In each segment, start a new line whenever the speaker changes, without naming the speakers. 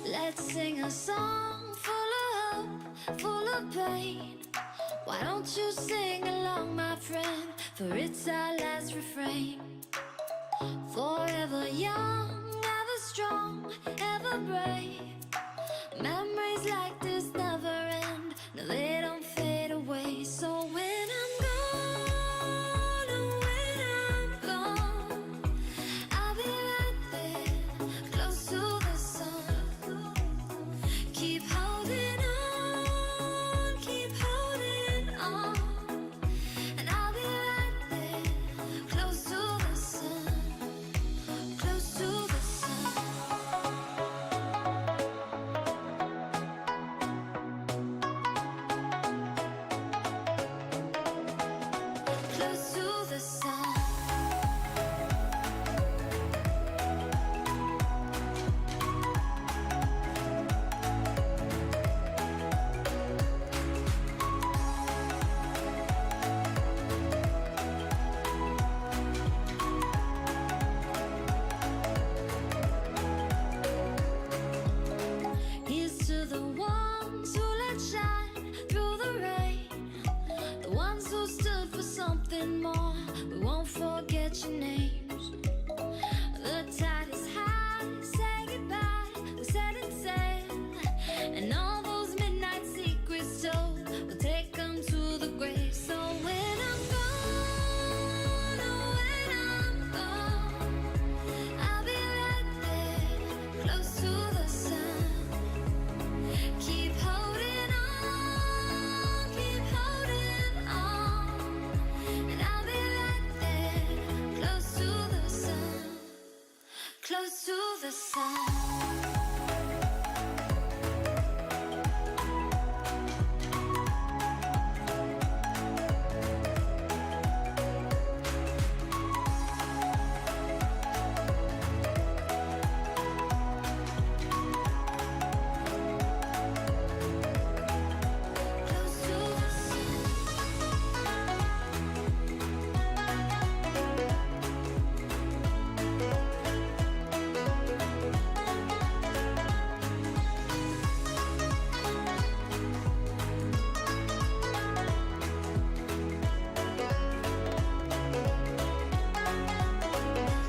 Let's sing a song full of hope, full of pain. Why don't you sing along, my friend? For it's our last refrain. Forever young, ever strong, ever brave. Memories like this never end. No, they don't fade away. So when I'm gone, oh, when I'm gone, I'll be right there, close to the sun. Keep holding on, keep holding on. And I'll be right there, close to the sun, close to the sun. Close to the sun. Here's to the ones who let shine through the rain, the ones who stood for something more. We won't forget your names. The tide is high, say goodbye, we're setting sail, and all those midnight secrets told, we'll take them to the grave. So when I'm gone, oh, when I'm gone, I'll be right there, close to the sun. Keep holding on, keep holding on, and I'll be right there, close to the sun, close to the sun. Close to the sun.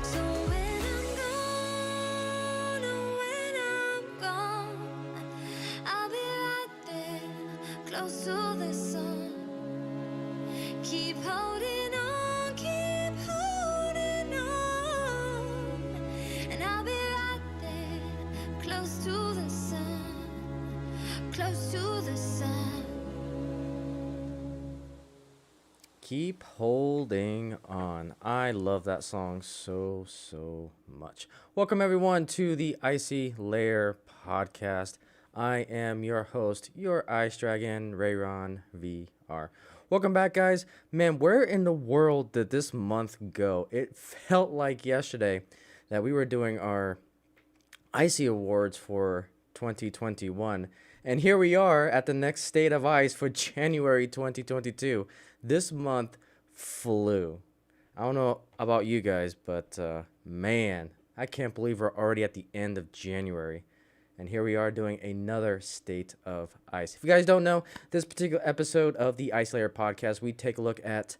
So when I'm gone, oh, when I'm gone, I'll be right there, close to the sun. Keep holding on, keep holding on, and I'll be right there, close to the sun, close to the sun.
Keep holding on. I love that song so much. Welcome everyone to the Icy Lair podcast. I am your host, your Ice Dragon, Rayron VR. Welcome back, guys. Man, where in the world did this month go? It felt like yesterday that we were doing our Icy Awards for 2021. And here we are at the next State of Ice for January 2022. This month flew. I don't know about you guys, but man, I can't believe we're already at the end of January. And here we are doing another State of Ice. If you guys don't know, this particular episode of the Ice Layer podcast, we take a look at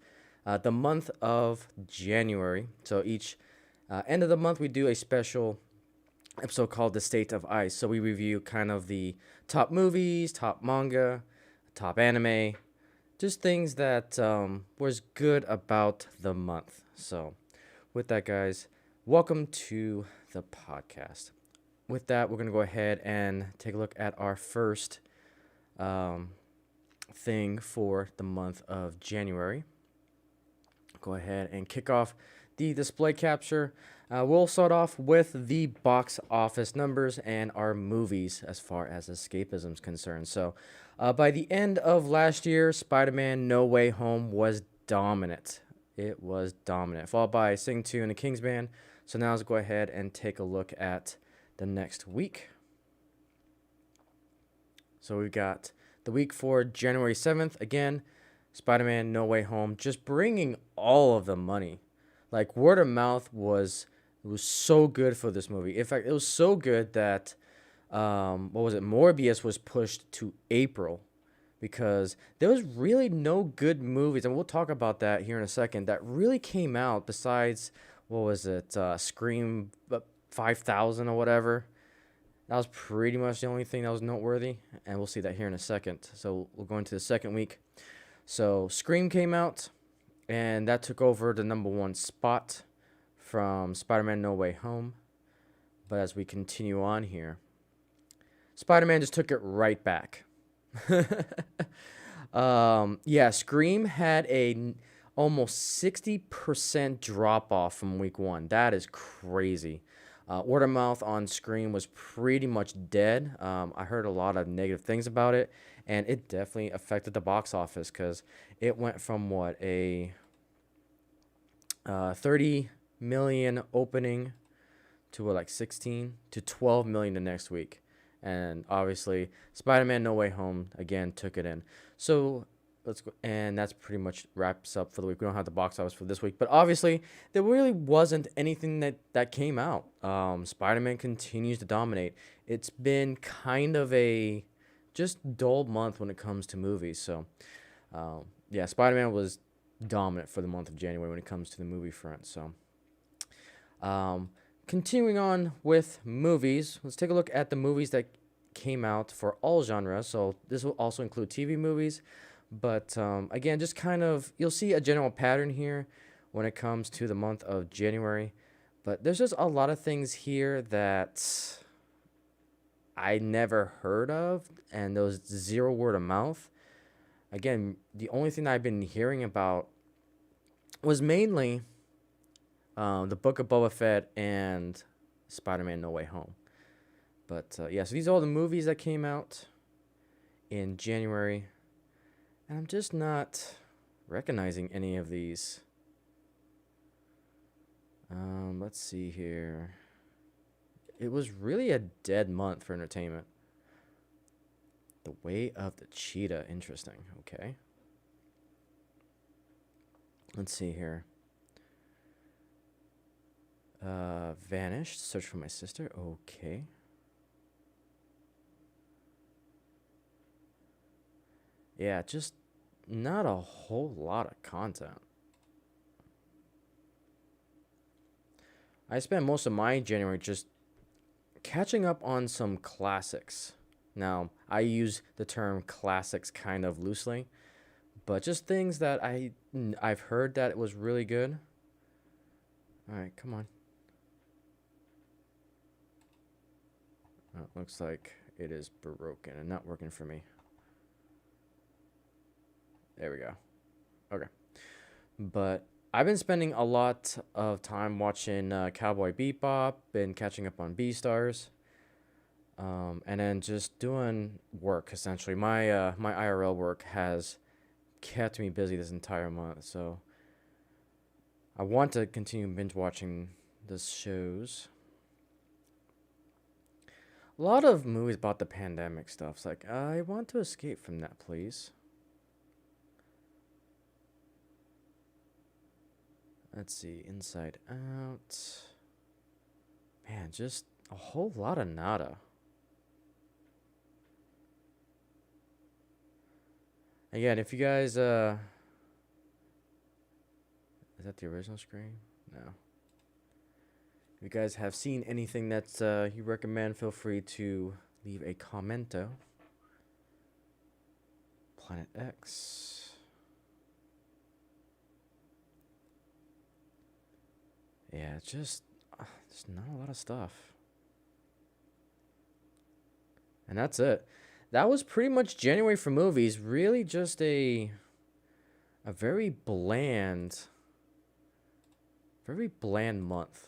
the month of January. So each end of the month, we do a special episode called The State of Ice. So we review kind of the top movies, top manga, top anime, just things that was good about the month. So with that, guys, welcome to the podcast. With that, we're going to go ahead and take a look at our first thing for the month of January. Go ahead and kick off the display capture. We'll start off with the box office numbers and our movies as far as escapism is concerned. So by the end of last year, Spider-Man No Way Home was dominant. It was dominant, followed by Sing 2 and the Kingsman. So now let's go ahead and take a look at the next week. So we've got the week for January 7th. Again, Spider-Man No Way Home just bringing all of the money. Like, word of mouth was so good for this movie. In fact, it was so good that What was it? Morbius was pushed to April because there was really no good movies, and we'll talk about that here in a second, that really came out besides, what was it, Scream 5000 or whatever. That was pretty much the only thing that was noteworthy, and we'll see that here in a second. So we'll go into the second week. So Scream came out, and that took over the #1 spot from Spider-Man No Way Home. But as we continue on here, Spider-Man just took it right back. Yeah, Scream had almost 60% drop off from week 1. That is crazy. Word of mouth on Scream was pretty much dead. I heard a lot of negative things about it, and it definitely affected the box office because it went from a 30 million opening to like 16 to 12 million the next week. And obviously, Spider-Man No Way Home again took it in. So let's go, and that's pretty much wraps up for the week. We don't have the box office for this week, but obviously there really wasn't anything that came out. Spider-Man continues to dominate. It's been kind of a just dull month when it comes to movies. So yeah, Spider-Man was dominant for the month of January when it comes to the movie front. So continuing on with movies, let's take a look at the movies that came out for all genres. So this will also include TV movies, but again, just kind of, you'll see a general pattern here when it comes to the month of January. But there's just a lot of things here that I never heard of, and those zero word of mouth. Again, the only thing I've been hearing about was mainly the Book of Boba Fett and Spider-Man No Way Home. But yeah, so these are all the movies that came out in January. And I'm just not recognizing any of these. Let's see here. It was really a dead month for entertainment. The Way of the Cheetah. Interesting. Okay. Let's see here. Vanished. Search for My Sister. Okay. Yeah, just not a whole lot of content. I spent most of my January just catching up on some classics. Now, I use the term classics kind of loosely, but just things that I've heard that it was really good. All right, come on. Oh, it looks like it is broken and not working for me. There we go. Okay. But I've been spending a lot of time watching Cowboy Bebop, been catching up on Beastars, and then just doing work, essentially. My IRL work has kept me busy this entire month, so I want to continue binge watching the shows. A lot of movies about the pandemic stuff. It's like, I want to escape from that, please. Let's see, Inside Out. Man, just a whole lot of nada. Again, if you guys, is that the original Scream? No. If you guys have seen anything that you recommend, feel free to leave a commento. Planet X. Yeah, just not a lot of stuff. And that's it. That was pretty much January for movies. Really just a very bland month.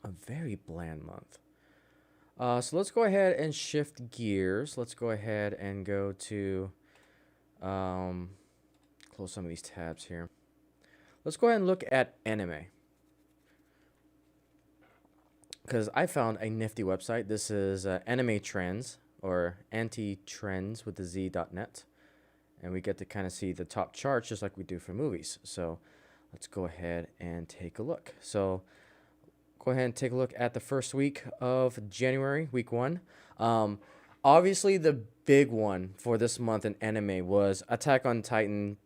A very bland month. So let's go ahead and shift gears. Let's go ahead and go to close some of these tabs here. Let's go ahead and look at anime. Because I found a nifty website. This is Anime Trends, or antitrends with the z.net. And we get to kind of see the top charts just like we do for movies. So let's go ahead and take a look. So go ahead and take a look at the first week of January, week 1. Um, Obviously, the big one for this month in anime was Attack on Titan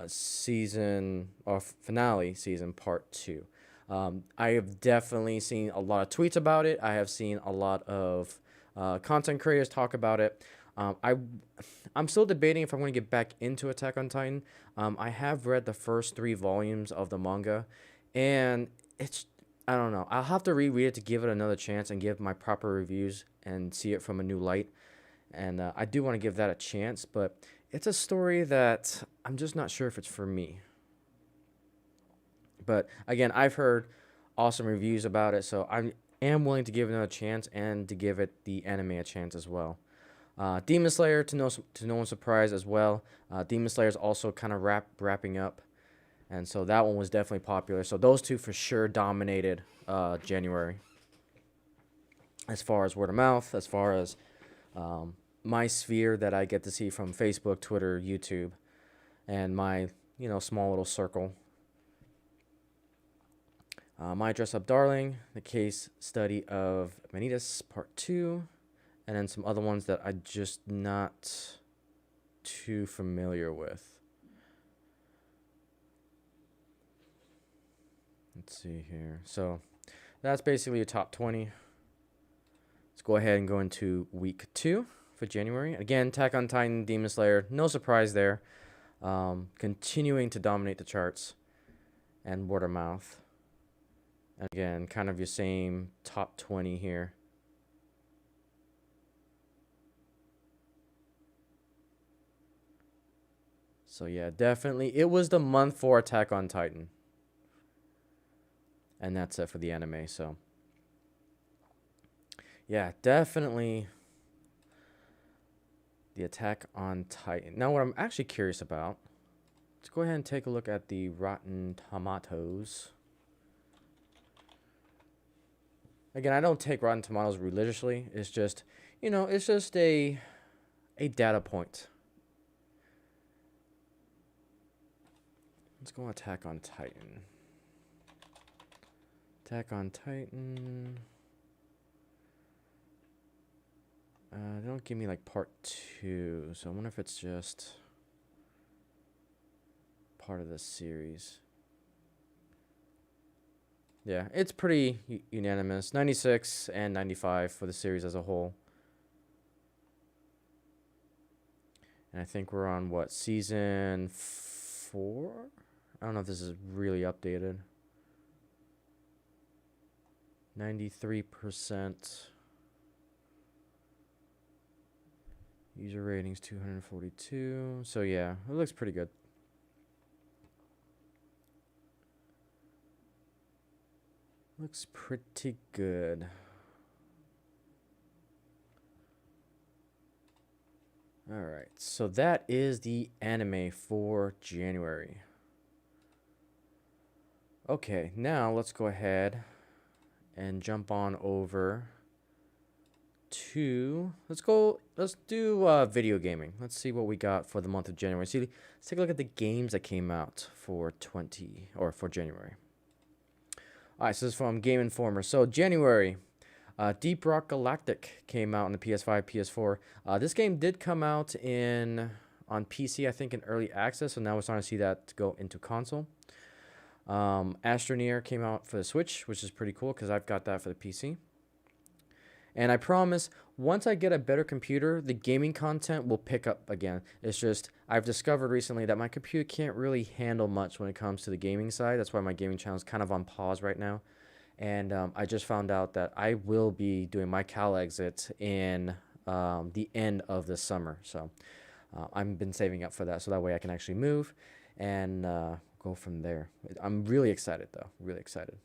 season or finale season part 2. I have definitely seen a lot of tweets about it. I have seen a lot of content creators talk about it. I'm still debating if I'm going to get back into Attack on Titan. I have read the first 3 volumes of the manga, and I don't know. I'll have to reread it to give it another chance and give my proper reviews and see it from a new light. And I do want to give that a chance, but it's a story that I'm just not sure if it's for me. But again, I've heard awesome reviews about it, so I am willing to give it another chance and to give it the anime a chance as well. Demon Slayer, to no one's surprise as well. Demon Slayer is also kind of wrapping up, and so that one was definitely popular. So those 2 for sure dominated January. As far as word of mouth, as far as my sphere that I get to see from Facebook, Twitter, YouTube, and my small little circle. My Dress Up Darling, the case study of Vanitas Part 2, and then some other ones that I'm just not too familiar with. Let's see here. So that's basically your top 20. Let's go ahead and go into week 2 for January. Again, Attack on Titan, Demon Slayer, no surprise there. Continuing to dominate the charts and word of mouth. And again, kind of your same top 20 here. So yeah, definitely it was the month for Attack on Titan. And that's it for the anime, so yeah, definitely the Attack on Titan. Now, what I'm actually curious about, let's go ahead and take a look at the Rotten Tomatoes. Again, I don't take Rotten Tomatoes religiously. It's just, it's just a data point. Let's go Attack on Titan. Attack on Titan. They don't give me like part 2, so I wonder if it's just part of the series. Yeah, it's pretty unanimous. 96 and 95 for the series as a whole. And I think we're on what, season 4? I don't know if this is really updated. 93%. User ratings 242. So yeah, it looks pretty good. Looks pretty good. All right, so that is the anime for January. Okay, now let's go ahead and jump on over to let's do video gaming. Let's see what we got for the month of January. Let's take a look at the games that came out for January. All right, so this is from Game Informer. So January, Deep Rock Galactic came out on the PS5, PS4. This game did come out on PC, I think, in early access, so now we're starting to see that go into console. Astroneer came out for the Switch, which is pretty cool because I've got that for the PC. And I promise, once I get a better computer, the gaming content will pick up again. It's just, I've discovered recently that my computer can't really handle much when it comes to the gaming side. That's why my gaming channel is kind of on pause right now. And I just found out that I will be doing my Cal exit in the end of the summer. So I've been saving up for that, so that way I can actually move and go from there. I'm really excited, though. Really excited.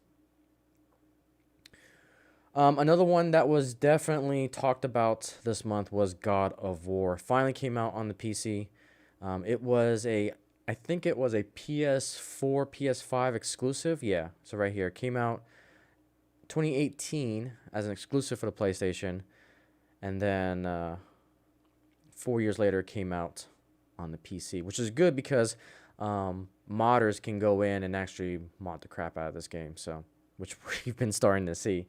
Another one that was definitely talked about this month was God of War. Finally came out on the PC. I think it was a PS4, PS5 exclusive. Yeah, so right here. It came out 2018 as an exclusive for the PlayStation. And then 4 years later, it came out on the PC, which is good because modders can go in and actually mod the crap out of this game. So which we've been starting to see.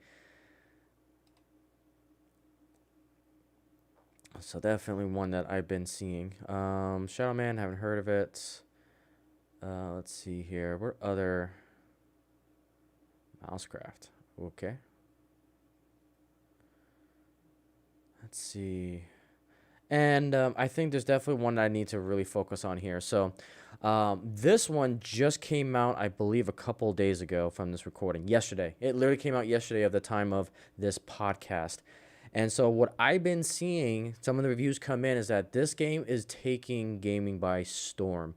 So definitely one that I've been seeing. Shadow Man, haven't heard of it. Let's see here. What other Mousecraft? Okay. Let's see. And I think there's definitely one that I need to really focus on here. So this one just came out, I believe, a couple days ago from this recording. Yesterday. It literally came out yesterday of the time of this podcast. And so what I've been seeing, some of the reviews come in, is that this game is taking gaming by storm.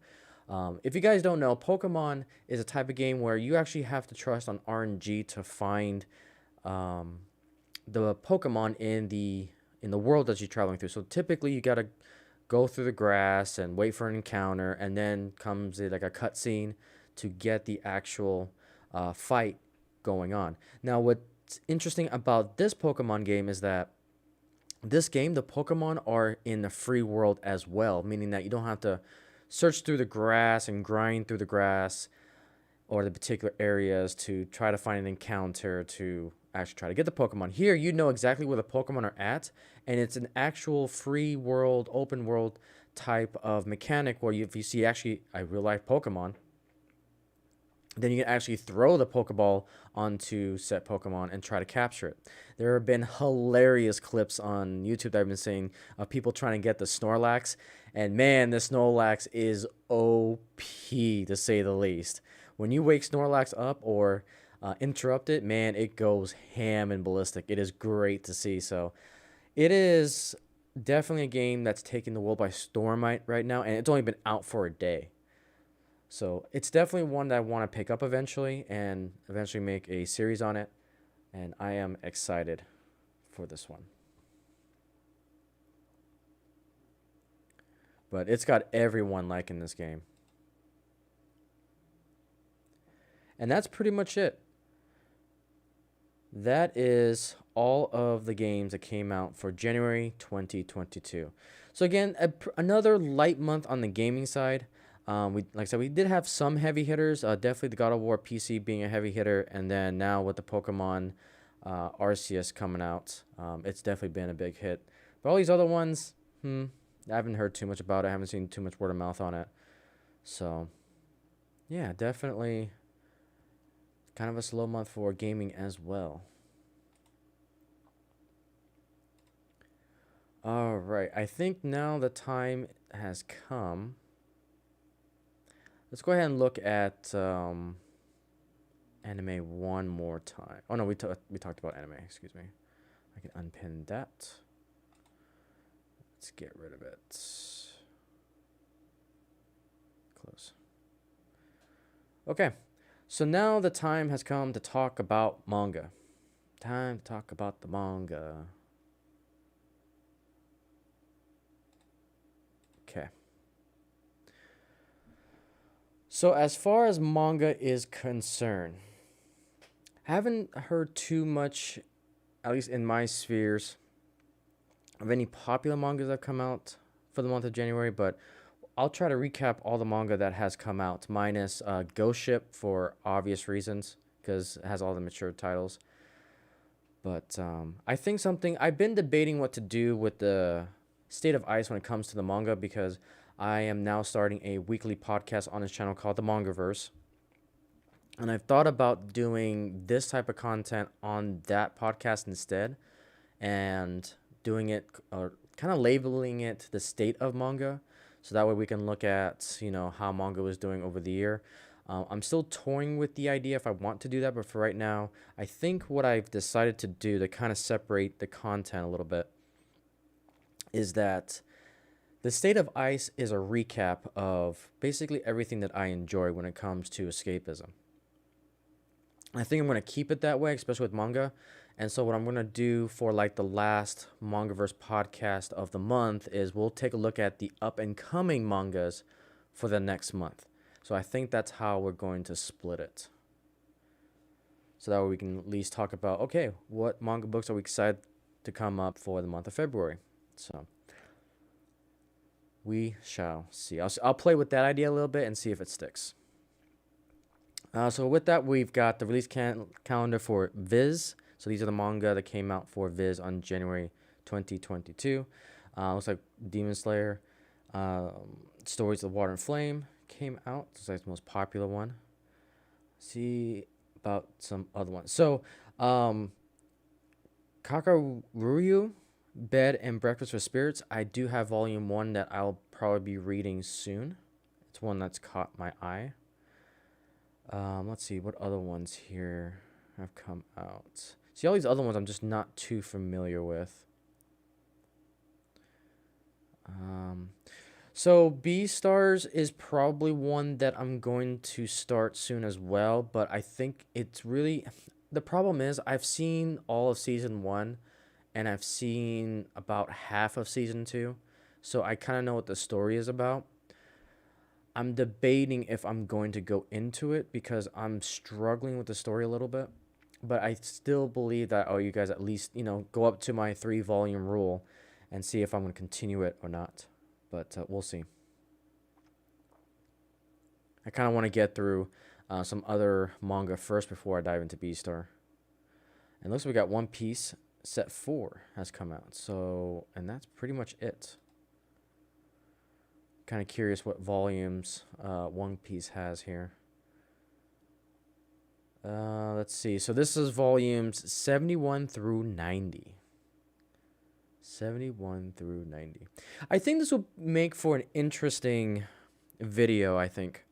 If you guys don't know, Pokemon is a type of game where you actually have to trust on RNG to find the Pokemon in the world that you're traveling through. So typically you gotta go through the grass and wait for an encounter, and then comes like a cutscene to get the actual fight going on. Now, what's interesting about this Pokemon game is that this game, the Pokemon are in the free world as well, meaning that you don't have to search through the grass and grind through the grass or the particular areas to try to find an encounter to actually try to get the Pokemon. Here, you know exactly where the Pokemon are at, and it's an actual free world, open world type of mechanic where if you see actually a real life Pokemon, then you can actually throw the Pokeball onto said Pokemon and try to capture it. There have been hilarious clips on YouTube that I've been seeing of people trying to get the Snorlax, and man, the Snorlax is OP to say the least. When you wake Snorlax up or interrupt it, man, it goes ham and ballistic. It is great to see. So it is definitely a game that's taking the world by storm right now, and it's only been out for a day. So it's definitely one that I want to pick up eventually and eventually make a series on it. And I am excited for this one. But it's got everyone liking this game. And that's pretty much it. That is all of the games that came out for January 2022. So again, another light month on the gaming side. Like I said, we did have some heavy hitters. Definitely the God of War PC being a heavy hitter, and then now with the Pokemon Arceus coming out, it's definitely been a big hit. But all these other ones, I haven't heard too much about it. I haven't seen too much word of mouth on it. So, yeah, definitely kind of a slow month for gaming as well. All right, I think now the time has come. Let's go ahead and look at anime one more time. Oh no, we talked about anime. Excuse me. I can unpin that. Let's get rid of it. Close. Okay, so now the time has come to talk about manga. Time to talk about the manga. Okay. So as far as manga is concerned, I haven't heard too much, at least in my spheres, of any popular mangas that come out for the month of January, but I'll try to recap all the manga that has come out, minus Ghost Ship for obvious reasons, because it has all the mature titles. But I think I've been debating what to do with the state of ice when it comes to the manga, because I am now starting a weekly podcast on this channel called The Mangaverse. And I've thought about doing this type of content on that podcast instead, and doing it, kind of labeling it the state of manga. So that way we can look at, how manga was doing over the year. I'm still toying with the idea if I want to do that, but for right now, I think what I've decided to do to kind of separate the content a little bit is that the State of Ice is a recap of basically everything that I enjoy when it comes to escapism. I think I'm going to keep it that way, especially with manga. And so what I'm going to do for like the last Mangaverse podcast of the month is we'll take a look at the up and coming mangas for the next month. So I think that's how we're going to split it. So that way we can at least talk about, okay, what manga books are we excited to come up for the month of February? So we shall see. I'll play with that idea a little bit and see if it sticks. So with that, we've got the release calendar for Viz. So these are the manga that came out for Viz on January 2022. Looks like Demon Slayer, Stories of Water and Flame came out. It's like the most popular one. See about some other ones. So, Kakaruryu, Bed and Breakfast for Spirits. I do have volume 1 that I'll probably be reading soon. It's one that's caught my eye. Let's see what other ones here have come out. See, all these other ones I'm just not too familiar with. So Beastars is probably one that I'm going to start soon as well, but I think it's really, the problem is I've seen all of season 1 and I've seen about half of season 2, so I kind of know what the story is about. I'm debating if I'm going to go into it because I'm struggling with the story a little bit, but I still believe that, oh, you guys at least, go up to my 3-volume rule and see if I'm going to continue it or not. But we'll see. I kind of want to get through some other manga first before I dive into Beastar. And it looks like we got One Piece set 4 has come out. So, and that's pretty much it. Kind of curious what volumes One Piece has here. Let's see. So this is volumes 71 through 90. 71 through 90. I think this will make for an interesting video, I think.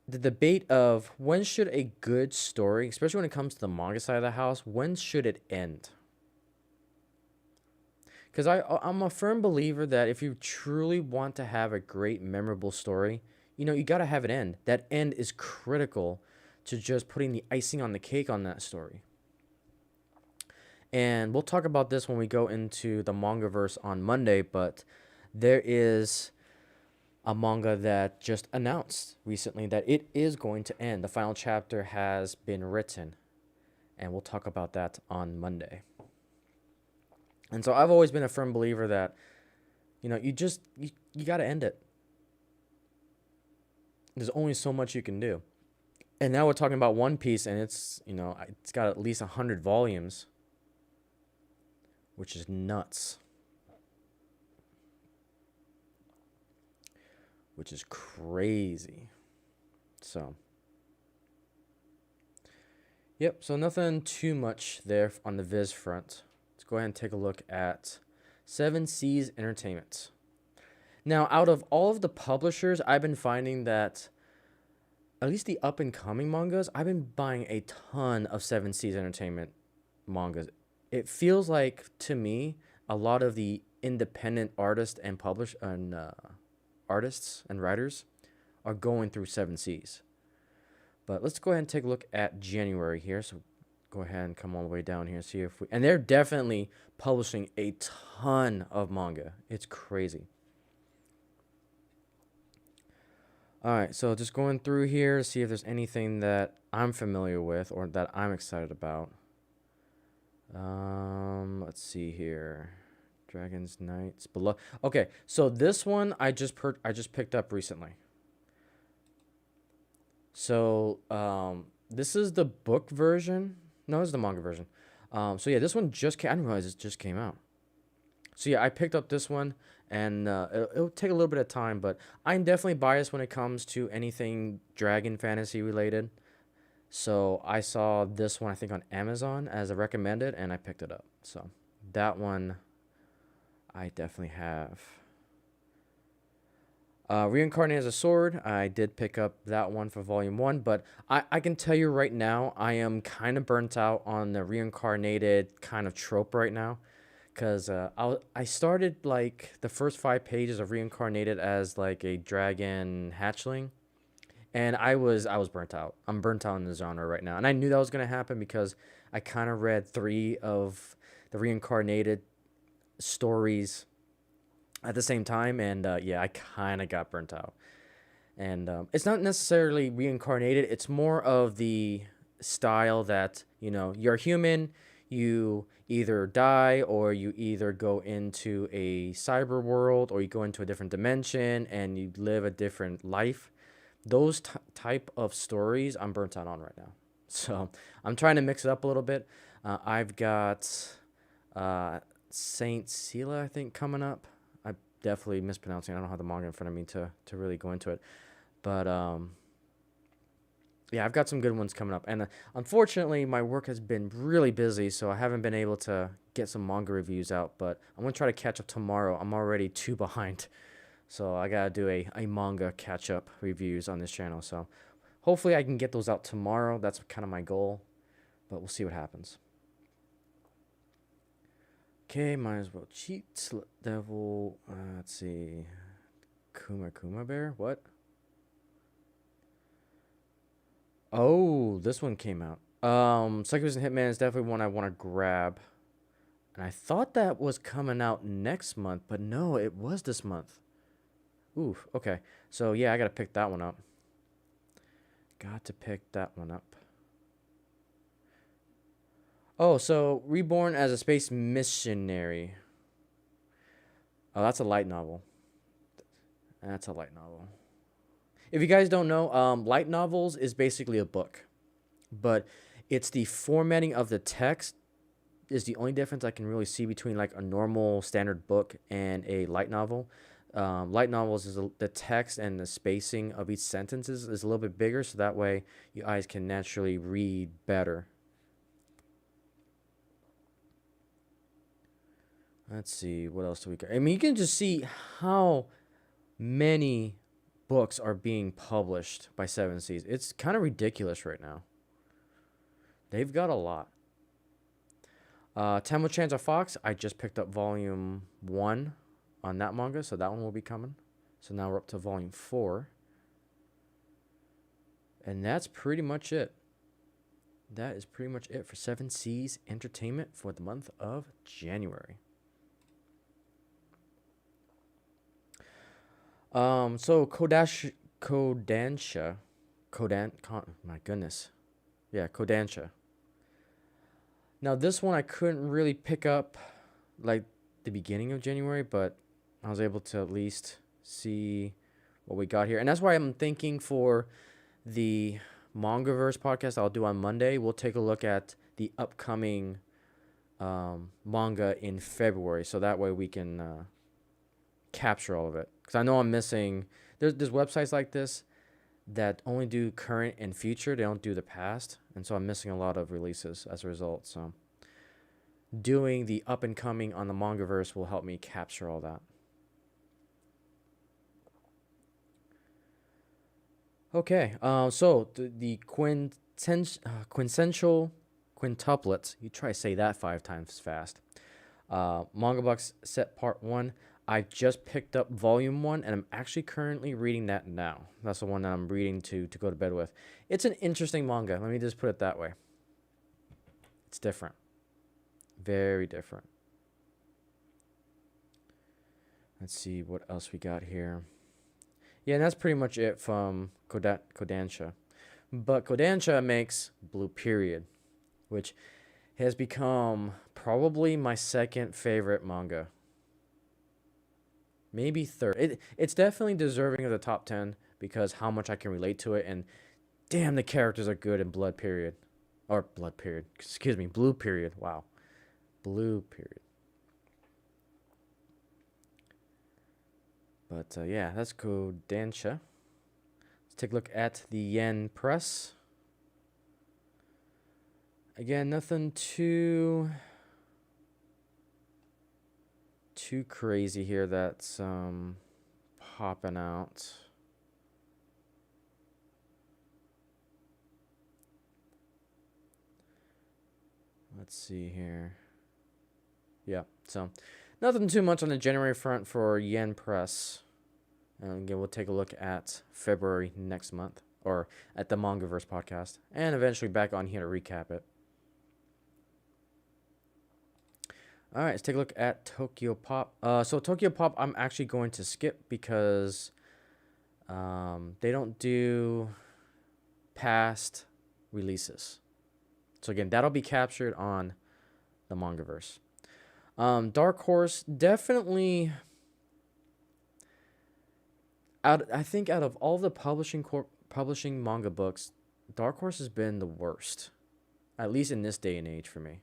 The debate of when should a good story, especially when it comes to the manga side of the house, when should it end? Because I'm a firm believer that if you truly want to have a great, memorable story, you got to have it end. That end is critical to just putting the icing on the cake on that story. And we'll talk about this when we go into the Mangaverse on Monday, but there is a manga that just announced recently that it is going to end. The final chapter has been written, and we'll talk about that on Monday. And so I've always been a firm believer that, you got to end it. There's only so much you can do. And now we're talking about One Piece, and it's got at least 100 volumes. Which is nuts. Which is crazy. So. Yep, so nothing too much there on the Viz front. Let's go ahead and take a look at Seven Seas Entertainment. Now, out of all of the publishers, I've been finding that at least the up-and-coming mangas, I've been buying a ton of Seven Seas Entertainment mangas. It feels like, to me, a lot of the independent artists and artists and writers are going through Seven Seas. But let's go ahead and take a look at January here. So go ahead and come all the way down here and see if we... And they're definitely publishing a ton of manga. It's crazy. All right, so just going through here to see if there's anything that I'm familiar with or that I'm excited about. Let's see here. Dragon's Knights Below. Okay, so this one I just picked up recently. So this is the book version. No, it's the manga version. So yeah, this one just came. I didn't realize it just came out. So yeah, I picked up this one, and it'll take a little bit of time, but I'm definitely biased when it comes to anything dragon fantasy related. So I saw this one, I think, on Amazon as a recommended, and I picked it up. So that one I definitely have. Reincarnated as a Sword, I did pick up that one for volume 1, but I can tell you right now, I am kind of burnt out on the reincarnated kind of trope right now. Because I started, like, the first 5 pages of Reincarnated as, like, a dragon hatchling. And I was burnt out. I'm burnt out in the genre right now. And I knew that was going to happen because I kind of read 3 of the Reincarnated stories at the same time. And, yeah, I kind of got burnt out. And it's not necessarily Reincarnated. It's more of the style that, you're human. You either die or you either go into a cyber world or you go into a different dimension and you live a different life. those type of stories I'm burnt out on right now. So I'm trying to mix it up a little bit. I've got Saint Sela, I think, coming up. I definitely mispronouncing. I don't have the manga in front of me to really go into it, but yeah, I've got some good ones coming up. And unfortunately, my work has been really busy, so I haven't been able to get some manga reviews out. But I'm gonna try to catch up tomorrow. I'm already 2 behind, so I gotta do a manga catch up reviews on this channel. So hopefully I can get those out tomorrow. That's kind of my goal, but we'll see what happens. Okay, might as well cheat. Slut Devil. Let's see. Kuma Bear. What? Oh, this one came out. Succubus and Hitman is definitely one I want to grab. And I thought that was coming out next month, but no, it was this month. Oof, okay. So yeah, I gotta pick that one up. Got to pick that one up. Oh, so Reborn as a Space Missionary. Oh, that's a light novel. That's a light novel. If you guys don't know, light novels is basically a book, but it's the formatting of the text is the only difference I can really see between like a normal standard book and a light novel. Light novels is the text and the spacing of each sentence is a little bit bigger, so that way your eyes can naturally read better. Let's see, what else do we got? I mean, you can just see how many books are being published by Seven Seas. It's kind of ridiculous right now. They've got a lot. Tommytron Fox, I just picked up volume 1 on that manga, so that one will be coming. So now we're up to volume 4. And that's pretty much it. That is pretty much it for Seven Seas Entertainment for the month of January. So Kodansha, my goodness. Yeah, Kodansha. Now this one I couldn't really pick up like the beginning of January, but I was able to at least see what we got here. And that's why I'm thinking for the Mangaverse podcast I'll do on Monday, we'll take a look at the upcoming manga in February, so that way we can capture all of it. Because I know I'm missing. There's websites like this that only do current and future. They don't do the past, and so I'm missing a lot of releases as a result. So doing the up and coming on the Mangaverse will help me capture all that. Okay, so the quintessential quintuplets. You try to say that 5 times fast. Manga Box Set Part 1. I just picked up volume 1, and I'm actually currently reading that now. That's the one that I'm reading to go to bed with. It's an interesting manga. Let me just put it that way. It's different. Very different. Let's see what else we got here. Yeah, and that's pretty much it from Kodansha. But Kodansha makes Blue Period, which has become probably my second favorite manga. Maybe third. It's definitely deserving of the top 10 because how much I can relate to it, and damn, the characters are good in Blood Period. Or Blood Period. Excuse me, Blue Period. Wow. Blue Period. But yeah, that's Kodansha. Let's take a look at the Yen Press. Again, nothing too crazy here that's popping out. Let's see here. Yeah, so nothing too much on the January front for Yen Press. And again, we'll take a look at February next month, or at the Mangaverse podcast, and eventually back on here to recap it. All right, let's take a look at Tokyo Pop. So Tokyo Pop, I'm actually going to skip because they don't do past releases. So again, that'll be captured on the Mangaverse. Dark Horse, definitely. I think out of all the publishing manga books, Dark Horse has been the worst, at least in this day and age for me.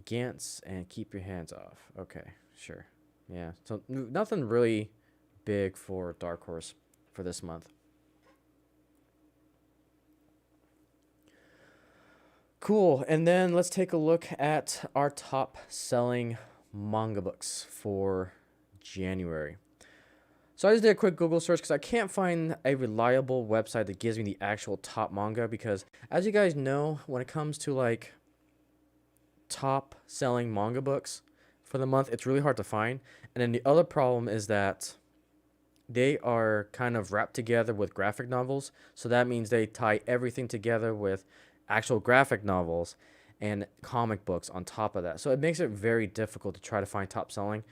Gantz and Keep Your Hands Off. Okay, sure. Yeah, so nothing really big for Dark Horse for this month. Cool, and then let's take a look at our top selling manga books for January. So I just did a quick Google search because I can't find a reliable website that gives me the actual top manga, because as you guys know, when it comes to like top selling manga books for the month, it's really hard to find. And then the other problem is that they are kind of wrapped together with graphic novels, so that means they tie everything together with actual graphic novels and comic books on top of that. So it makes it very difficult to try to find top selling.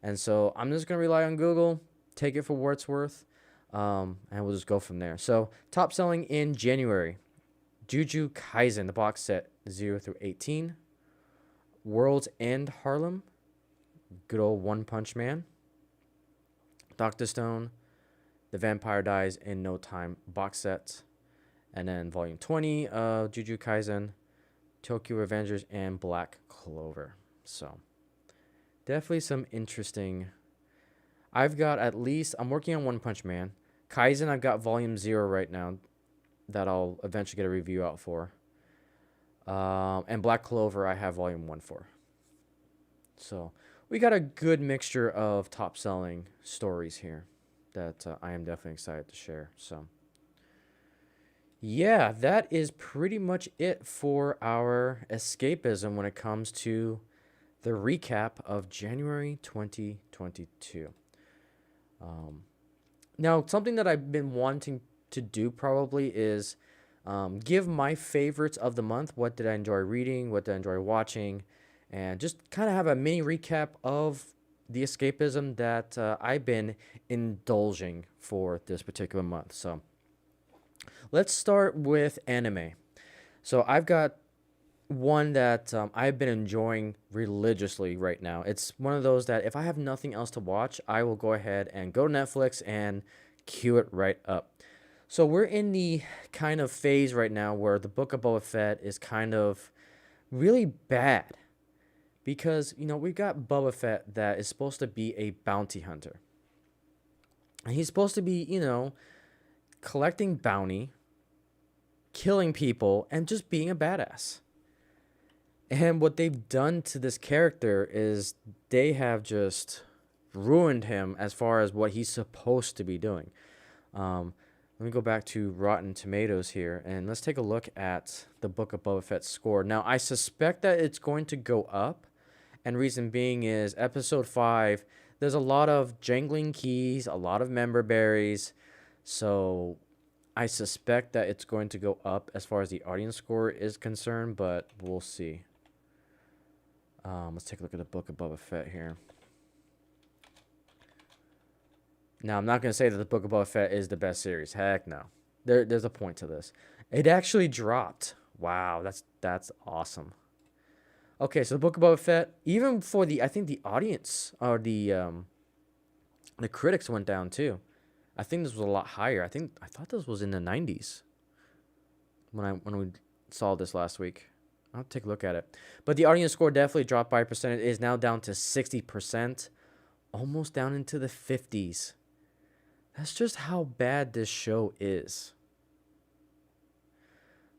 And so I'm just going to rely on Google, take it for what it's worth, and we'll just go from there. So top selling in January: Jujutsu Kaisen, the box set 0 through 18. World's End Harlem, good old One Punch Man. Dr. Stone, The Vampire Dies in No Time box set. And then volume 20 of Jujutsu Kaisen, Tokyo Revengers, and Black Clover. So definitely some interesting. I've got at least, I'm working on One Punch Man. Kaizen, I've got volume 0 right now that I'll eventually get a review out for. And Black Clover, I have volume 1 for. So we got a good mixture of top selling stories here that I am definitely excited to share. So yeah, that is pretty much it for our escapism when it comes to the recap of January 2022. Now, something that I've been wanting to do probably is give my favorites of the month. What did I enjoy reading? What did I enjoy watching? And just kind of have a mini recap of the escapism that I've been indulging for this particular month. So let's start with anime. So I've got one that I've been enjoying religiously right now. It's one of those that if I have nothing else to watch, I will go ahead and go to Netflix and queue it right up. So we're in the kind of phase right now where the Book of Boba Fett is kind of really bad. Because, you know, we got Boba Fett that is supposed to be a bounty hunter. And he's supposed to be, you know, collecting bounty, killing people, and just being a badass. And what they've done to this character is they have just ruined him as far as what he's supposed to be doing. Let me go back to Rotten Tomatoes here, and let's take a look at the Book of Boba Fett's score. Now, I suspect that it's going to go up, and reason being is Episode 5, there's a lot of jangling keys, a lot of member berries, so I suspect that it's going to go up as far as the audience score is concerned, but we'll see. Let's take a look at the Book of Boba Fett here. Now, I'm not going to say that the Book of Boba Fett is the best series. Heck no. There's a point to this. It actually dropped. Wow, that's awesome. Okay, so the Book of Boba Fett, even for the, I think the audience or the critics went down too. I think this was a lot higher. I thought this was in the 90s when we saw this last week. I'll take a look at it. But the audience score definitely dropped by a percent. It is now down to 60%, almost down into the 50s. That's just how bad this show is.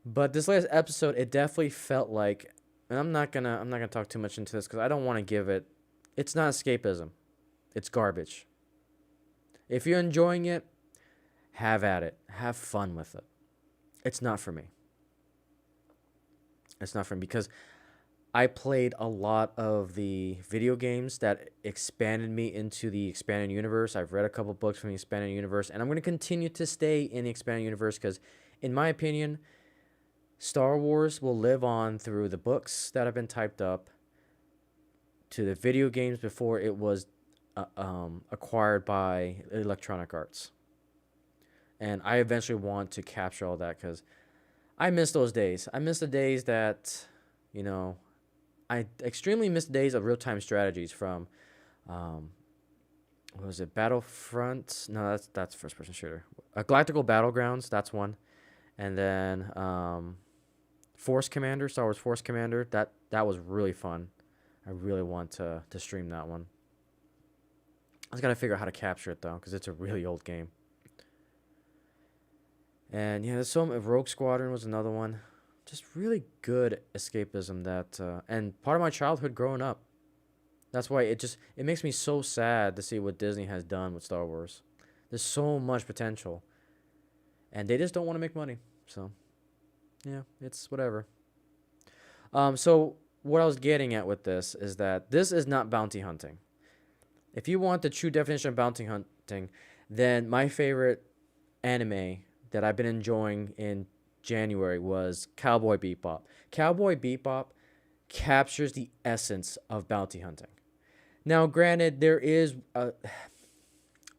But this latest episode, it definitely felt like, and I'm not gonna talk too much into this because I don't want to give it. It's not escapism. It's garbage. If you're enjoying it, have at it. Have fun with it. It's not for me. It's not for me because I played a lot of the video games that expanded me into the expanded universe. I've read a couple books from the expanded universe, and I'm going to continue to stay in the expanded universe because, in my opinion, Star Wars will live on through the books that have been typed up to the video games before it was acquired by Electronic Arts. And I eventually want to capture all that because I miss those days. I miss the days that, you know, I extremely miss the days of real-time strategies from what was it? Battlefront? No, that's first person shooter. Galactical Battlegrounds, that's one. And then Force Commander, Star Wars Force Commander. That was really fun. I really want to stream that one. I just gotta figure out how to capture it though, because it's a really old game. And yeah, there's some Rogue Squadron was another one. Just really good escapism that and part of my childhood growing up. That's why it makes me so sad to see what Disney has done with Star Wars. There's so much potential, and they just don't want to make money. So, yeah, it's whatever. So what I was getting at with this is that this is not bounty hunting. If you want the true definition of bounty hunting, then my favorite anime that I've been enjoying in January was Cowboy Bebop. Cowboy Bebop captures the essence of bounty hunting. Now, granted,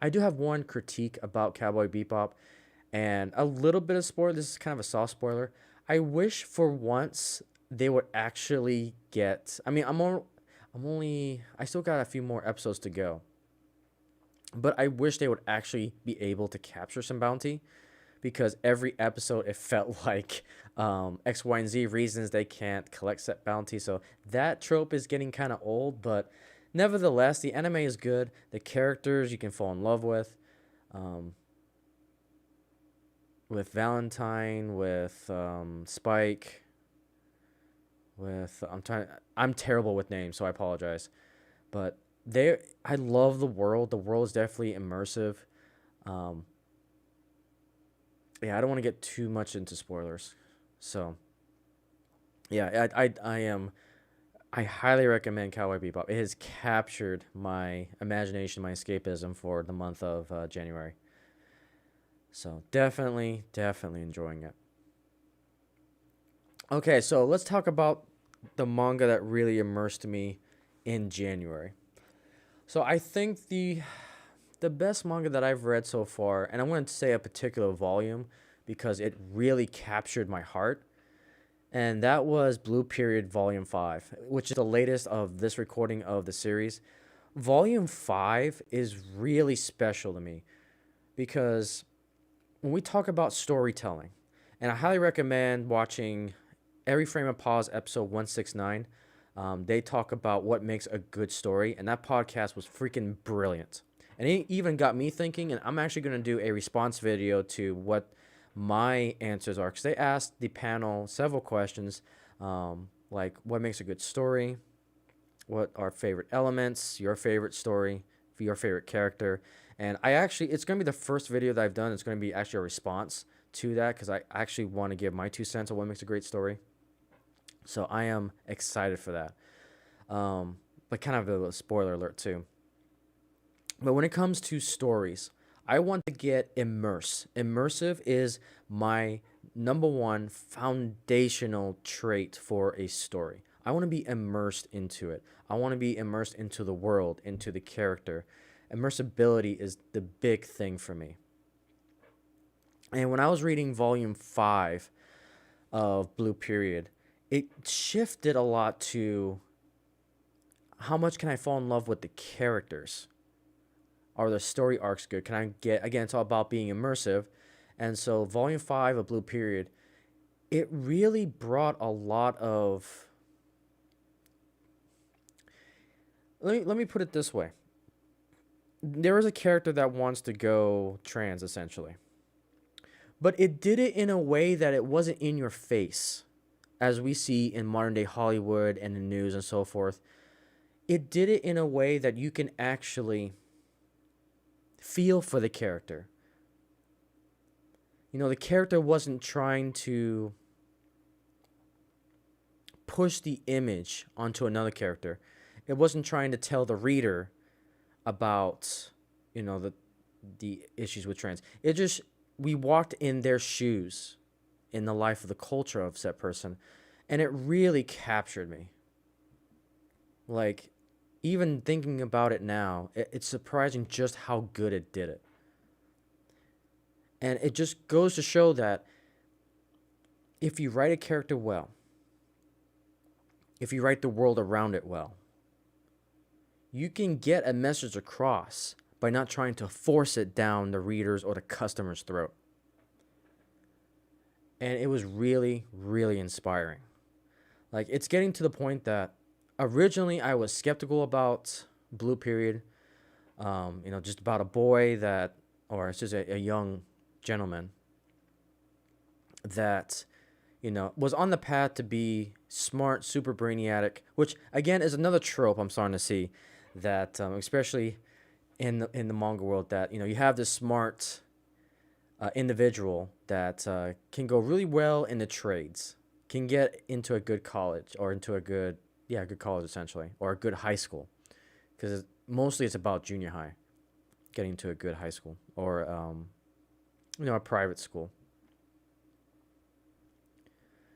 I do have one critique about Cowboy Bebop, and a little bit of spoiler. This is kind of a soft spoiler. I wish for once they would actually get. I mean, I still got a few more episodes to go, but I wish they would actually be able to capture some bounty, because every episode it felt like X, Y, and Z reasons they can't collect set bounty. So that trope is getting kind of old, but nevertheless, the anime is good. The characters you can fall in love with Valentine, with Spike, with I'm terrible with names, so I apologize. But I love the world. The world is definitely immersive. Yeah, I don't want to get too much into spoilers. So, yeah, I highly recommend Cowboy Bebop. It has captured my imagination, my escapism for the month of January. So, definitely enjoying it. Okay, so let's talk about the manga that really immersed me in January. So, I think the best manga that I've read so far, and I want to say a particular volume because it really captured my heart, and that was Blue Period Volume 5, which is the latest of this recording of the series. Volume 5 is really special to me because when we talk about storytelling, and I highly recommend watching Every Frame of Pause episode 169. They talk about what makes a good story, and that podcast was freaking brilliant. And it even got me thinking, and I'm actually going to do a response video to what my answers are, because they asked the panel several questions, like what makes a good story, what are favorite elements, your favorite story, your favorite character. And it's going to be the first video that I've done. It's going to be actually a response to that, because I actually want to give my 2 cents on what makes a great story. So I am excited for that. But kind of a spoiler alert too. But when it comes to stories, I want to get immersed. Immersive is my number one foundational trait for a story. I want to be immersed into it. I want to be immersed into the world, into the character. Immersibility is the big thing for me. And when I was reading volume 5 of Blue Period, it shifted a lot to how much can I fall in love with the characters? Are the story arcs good? Can I get, again, it's all about being immersive. And so volume 5 of Blue Period, it really brought a lot of, let me put it this way. There is a character that wants to go trans, essentially. But it did it in a way that it wasn't in your face, as we see in modern day Hollywood and the news and so forth. It did it in a way that you can actually feel for the character. You know, the character wasn't trying to push the image onto another character. It wasn't trying to tell the reader about, you know, the issues with trans. We walked in their shoes in the life of the culture of said person, and it really captured me. Like, even thinking about it now, it's surprising just how good it did it. And it just goes to show that if you write a character well, if you write the world around it well, you can get a message across by not trying to force it down the reader's or the customer's throat. And it was really, really inspiring. Like, it's getting to the point that originally I was skeptical about Blue Period. Just about a boy that, or it's just a young gentleman that, was on the path to be smart, super brainiac, which again is another trope I'm starting to see, that especially in the manga world, that you have this smart individual that can go really well in the trades, can get into a good college, or into a good college essentially, or a good high school, because mostly it's about junior high, getting to a good high school, or a private school.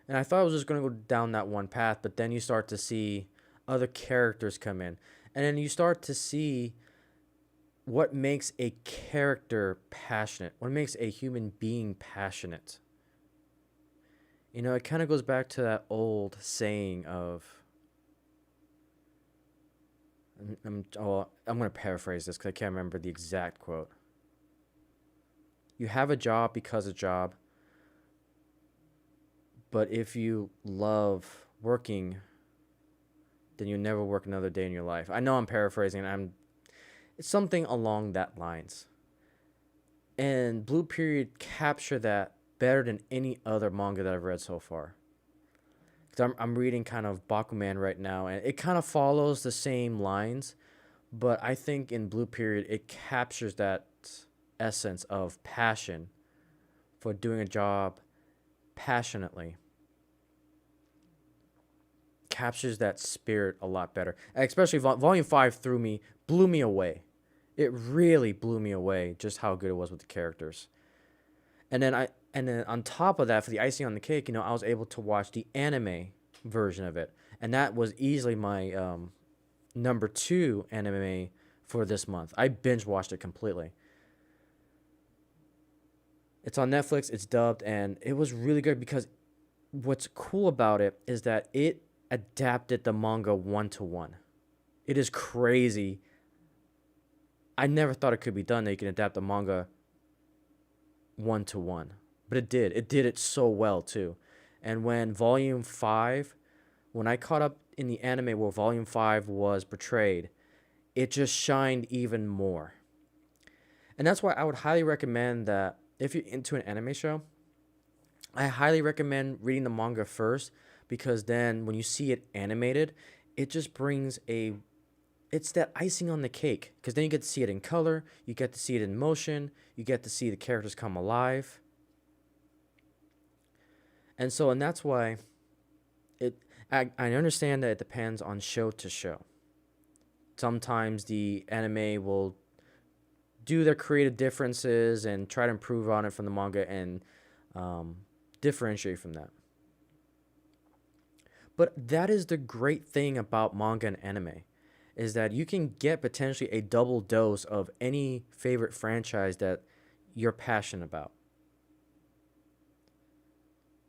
And I thought I was just going to go down that one path, but then you start to see other characters come in, and then you start to see what makes a character passionate, what makes a human being passionate. It kind of goes back to that old saying of, I'm going to paraphrase this because I can't remember the exact quote. You have a job because a job, but if you love working, then you never work another day in your life. I know I'm paraphrasing. It's something along that lines. And Blue Period captured that better than any other manga that I've read so far. Because I'm reading kind of Bakuman right now, and it kind of follows the same lines, but I think in Blue Period it captures that essence of passion for doing a job passionately. Captures that spirit a lot better. And especially Volume 5 blew me away. It really blew me away just how good it was with the characters. And then on top of that, for the icing on the cake, I was able to watch the anime version of it. And that was easily my number 2 anime for this month. I binge watched it completely. It's on Netflix, it's dubbed, and it was really good because what's cool about it is that it adapted the manga 1-to-1. It is crazy. I never thought it could be done that you can adapt the manga 1-to-1, but it did. It did it so well too. And when I caught up in the anime where Volume 5 was portrayed, it just shined even more. And that's why I would highly recommend that if you're into an anime show, I highly recommend reading the manga first, because then when you see it animated, it just brings it's that icing on the cake, because then you get to see it in color, you get to see it in motion, you get to see the characters come alive. And that's why I understand that it depends on show to show. Sometimes the anime will do their creative differences and try to improve on it from the manga and differentiate from that. But that is the great thing about manga and anime, is that you can get potentially a double dose of any favorite franchise that you're passionate about.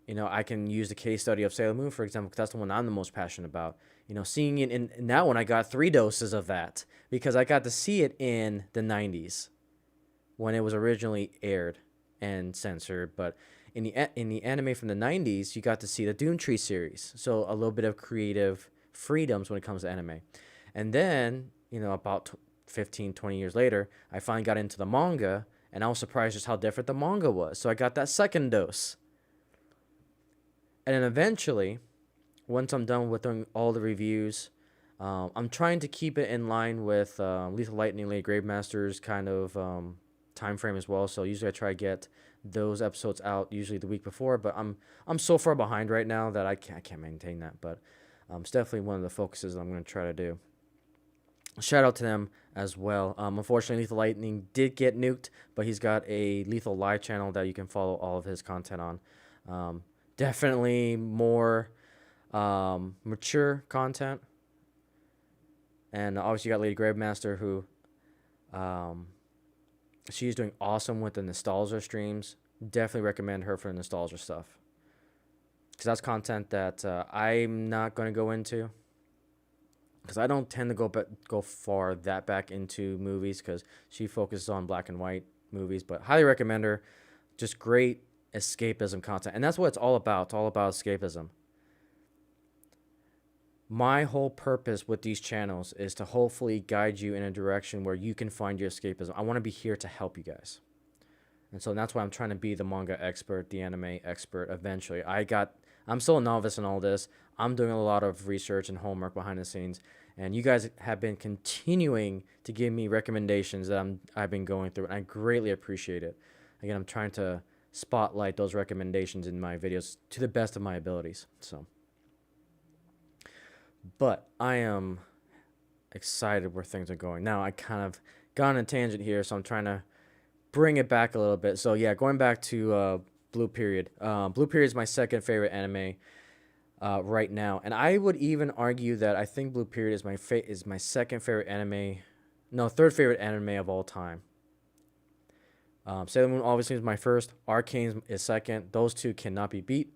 I can use the case study of Sailor Moon, for example, because that's the one I'm the most passionate about. Seeing it in that one, I got 3 doses of that, because I got to see it in the 90s when it was originally aired and censored. But in the anime from the 90s, you got to see the Doom Tree series. So a little bit of creative freedoms when it comes to anime. And then, about 15, 20 years later, I finally got into the manga, and I was surprised just how different the manga was. So I got that second dose. And then eventually, once I'm done with doing all the reviews, I'm trying to keep it in line with Lethal Lightning, Lady Gravemaster's kind of time frame as well. So usually I try to get those episodes out usually the week before, but I'm so far behind right now that I can't maintain that. But it's definitely one of the focuses I'm going to try to do. Shout out to them as well. Unfortunately, Lethal Lightning did get nuked, but he's got a Lethal Live channel that you can follow all of his content on. Definitely more mature content. And obviously you got Lady Gravemaster, who she's doing awesome with the nostalgia streams. Definitely recommend her for the nostalgia stuff, because that's content that I'm not going to go into. because I don't tend to go far that back into movies because she focuses on black and white movies. But highly recommend her. Just great escapism content, and that's what it's all about. It's all about escapism. My whole purpose with these channels is to hopefully guide you in a direction where you can find your escapism. I want to be here to help you guys. And so that's why I'm trying to be the manga expert, the anime expert eventually. I'm still a novice in all this. I'm doing a lot of research and homework behind the scenes. And you guys have been continuing to give me recommendations that I've been going through. And I greatly appreciate it. Again, I'm trying to spotlight those recommendations in my videos to the best of my abilities. But I am excited where things are going. Now, I kind of got on a tangent here, so I'm trying to bring it back a little bit. So yeah, going back to Blue Period. Blue Period is my second favorite anime right now, and I would even argue that I think Blue Period is my second favorite anime, no, third favorite anime of all time. Sailor Moon obviously is my first. Arcane is second. Those two cannot be beat.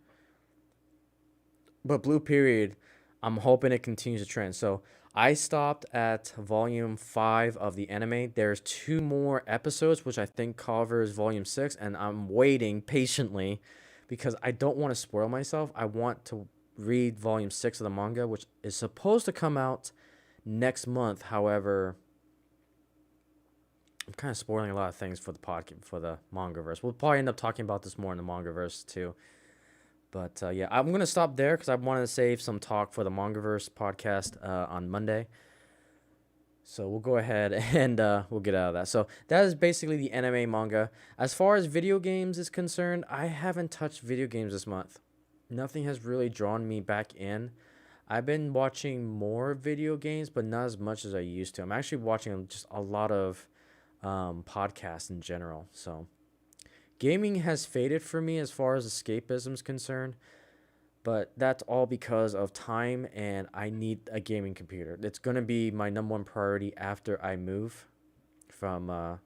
But Blue Period, I'm hoping it continues the trend. So I stopped at volume 5 of the anime. There's 2 more episodes, which I think covers volume 6, and I'm waiting patiently because I don't want to spoil myself. I want to read volume 6 of the manga, which is supposed to come out next month. However, I'm kind of spoiling a lot of things for the podcast, for the Mangaverse. We'll probably end up talking about this more in the Mangaverse too. But yeah, I'm going to stop there because I wanted to save some talk for the Mangaverse podcast on Monday. So we'll go ahead and we'll get out of that. So that is basically the anime manga. As far as video games is concerned, I haven't touched video games this month. Nothing has really drawn me back in. I've been watching more video games, but not as much as I used to. I'm actually watching just a lot of podcasts in general. So gaming has faded for me as far as escapism is concerned, but that's all because of time, and I need a gaming computer. It's going to be my #1 priority after I move from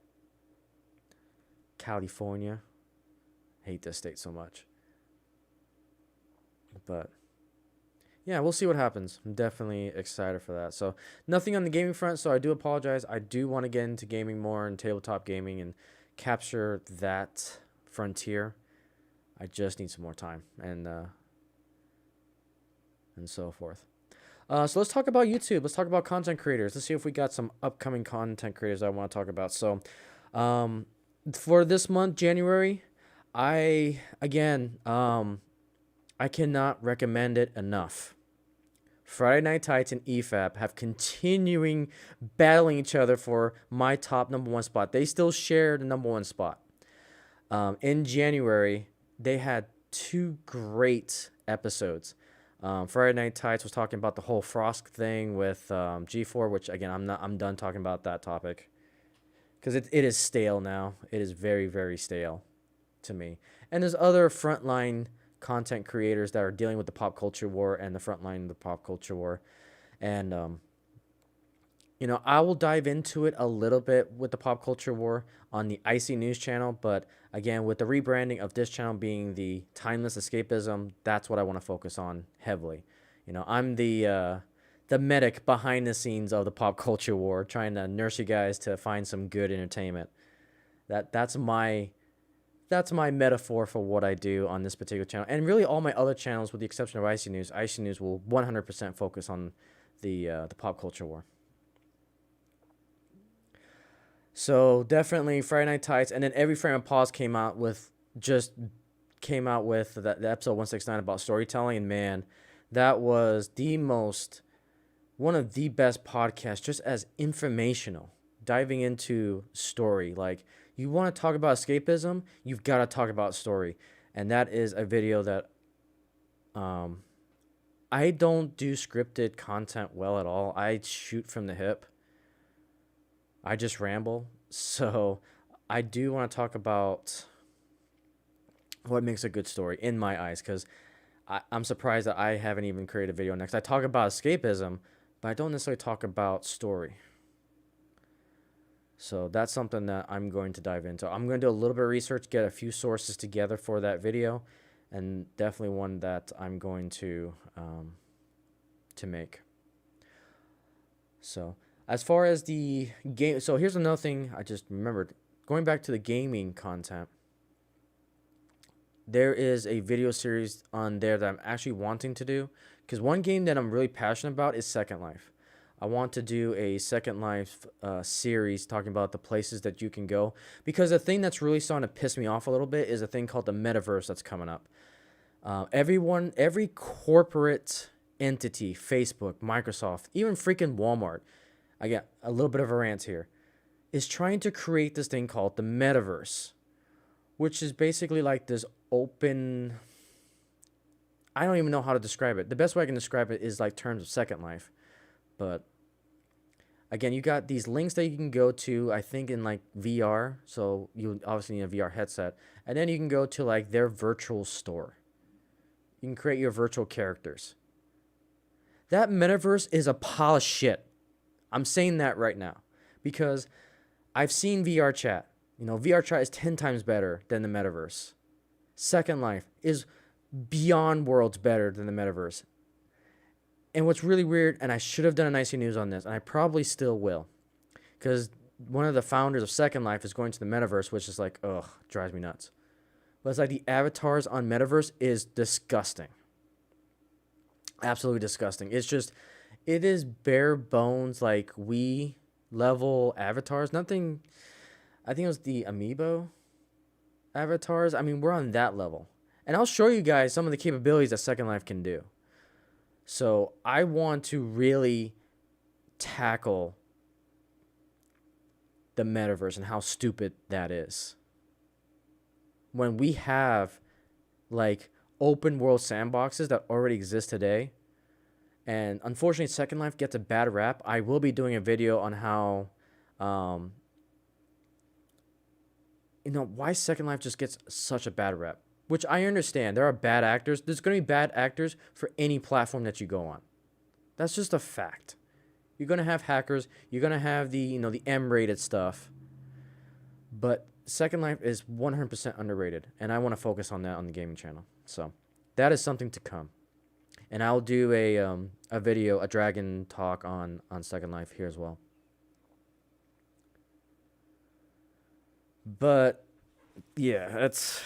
California. I hate this state so much. But yeah, we'll see what happens. I'm definitely excited for that. So nothing on the gaming front, so I do apologize. I do want to get into gaming more and tabletop gaming and capture that frontier. I just need some more time and so forth. So let's talk about YouTube. Let's talk about content creators. Let's see if we got some upcoming content creators I want to talk about. So for this month, January, I cannot recommend it enough. Friday Night Tights and EFAP have continuing battling each other for my top #1 spot. They still share the #1 spot. In January, they had 2 great episodes. Friday Night Tights was talking about the whole Frost thing with G4, which again I'm done talking about that topic because it is stale now. It is very, very stale to me. And there's other frontline content creators that are dealing with the pop culture war and the front line of the pop culture war. And I will dive into it a little bit with the pop culture war on the Icey News channel, but again, with the rebranding of this channel being the timeless escapism, that's what I want to focus on heavily. I'm the medic behind the scenes of the pop culture war, trying to nurse you guys to find some good entertainment. That's my metaphor for what I do on this particular channel. And really all my other channels, with the exception of Icey News. Icey News will 100% focus on the pop culture war. So definitely Friday Night Tights, and then Every Frame of Pause came out with the episode 169 about storytelling, and man, that was one of the best podcasts, just as informational, diving into story. Like, you want to talk about escapism, you've got to talk about story. And that is a video that I don't do scripted content well at all. I shoot from the hip. I just ramble. So I do want to talk about what makes a good story in my eyes, because I'm surprised that I haven't even created a video next. I talk about escapism, but I don't necessarily talk about story. So that's something that I'm going to dive into. I'm going to do a little bit of research, get a few sources together for that video, and definitely one that I'm going to make. So as far as the game, so here's another thing I just remembered. Going back to the gaming content, there is a video series on there that I'm actually wanting to do, because one game that I'm really passionate about is Second Life. I want to do a Second Life series talking about the places that you can go, because the thing that's really starting to piss me off a little bit is a thing called the metaverse that's coming up. Every corporate entity, Facebook, Microsoft, even freaking Walmart, I get a little bit of a rant here, is trying to create this thing called the metaverse, which is basically like this open, I don't even know how to describe it. The best way I can describe it is like terms of Second Life. But again, you got these links that you can go to, I think in like VR. So you obviously need a VR headset. And then you can go to like their virtual store. You can create your virtual characters. That metaverse is a pile of shit. I'm saying that right now. Because I've seen VR chat. You know, VR chat is 10 times better than the metaverse. Second Life is beyond worlds better than the metaverse. And what's really weird, and I should have done an Icey News on this, and I probably still will, because one of the founders of Second Life is going to the metaverse, which is like, ugh, drives me nuts. But it's like the avatars on metaverse is disgusting. Absolutely disgusting. It's just, it is bare bones, like Wii level avatars. Nothing, I think it was the Amiibo avatars. I mean, we're on that level. And I'll show you guys some of the capabilities that Second Life can do. So I want to really tackle the metaverse and how stupid that is. When we have like open world sandboxes that already exist today. And unfortunately, Second Life gets a bad rap. I will be doing a video on how, why Second Life just gets such a bad rep. Which I understand. There are bad actors. There's going to be bad actors for any platform that you go on. That's just a fact. You're going to have hackers. You're going to have the M-rated stuff. But Second Life is 100% underrated. And I want to focus on that on the gaming channel. So that is something to come. And I'll do a video, a dragon talk on Second Life here as well. But yeah, that's...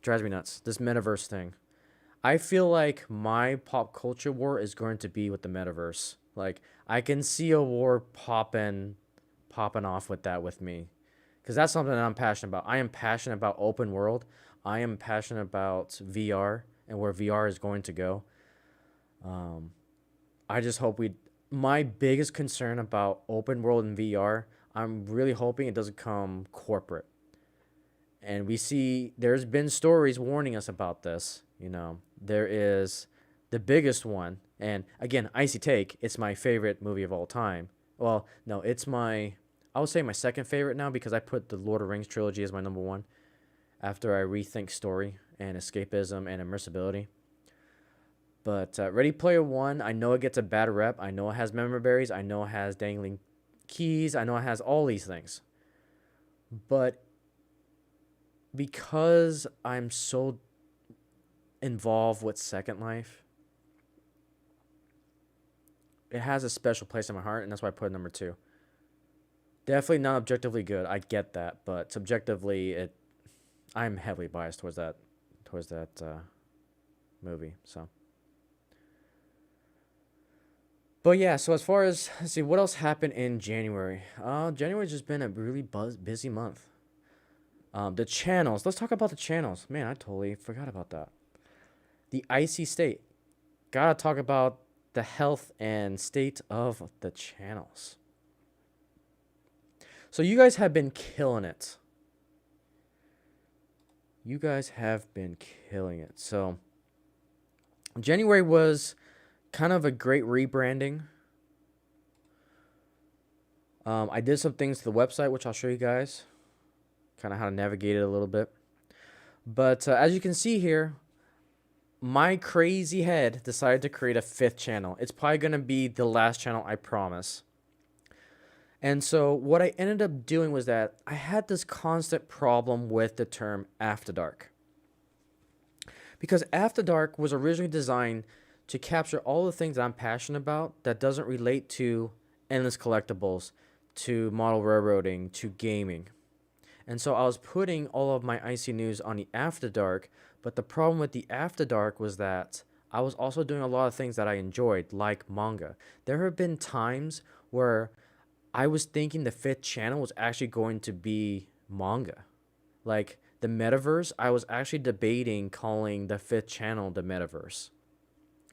drives me nuts. This metaverse thing. I feel like my pop culture war is going to be with the metaverse. Like, I can see a war popping off with that with me. Because that's something that I'm passionate about. I am passionate about open world. I am passionate about VR and where VR is going to go. I just hope my biggest concern about open world and VR, I'm really hoping it doesn't come corporate. And we see there's been stories warning us about this. There is the biggest one. And again, Icy Take, it's my favorite movie of all time. Well, no, I would say my second favorite now, because I put the Lord of the Rings trilogy as my number one after I rethink story and escapism and immersibility. But Ready Player One, I know it gets a bad rep. I know it has memory berries. I know it has dangling keys. I know it has all these things. But because I'm so involved with Second Life, it has a special place in my heart, and that's why I put it number 2. Definitely not objectively good. I get that, but subjectively, I'm heavily biased towards that movie. So, but yeah. So as far as, let's see, what else happened in January? January's just been a really busy month. The channels. Let's talk about the channels. Man, I totally forgot about that. The icy state. Gotta talk about the health and state of the channels. So you guys have been killing it. You guys have been killing it. So January was kind of a great rebranding. I did some things to the website, which I'll show you guys. Kind of how to navigate it a little bit. But as you can see here, my crazy head decided to create a 5th channel. It's probably going to be the last channel, I promise. And so what I ended up doing was that I had this constant problem with the term After Dark. Because After Dark was originally designed to capture all the things that I'm passionate about that doesn't relate to endless collectibles, to model railroading, to gaming. And so I was putting all of my Icey news on the After Dark, but the problem with the After Dark was that I was also doing a lot of things that I enjoyed, like manga. There have been times where I was thinking the fifth channel was actually going to be manga. Like the metaverse, I was actually debating calling the fifth channel the metaverse.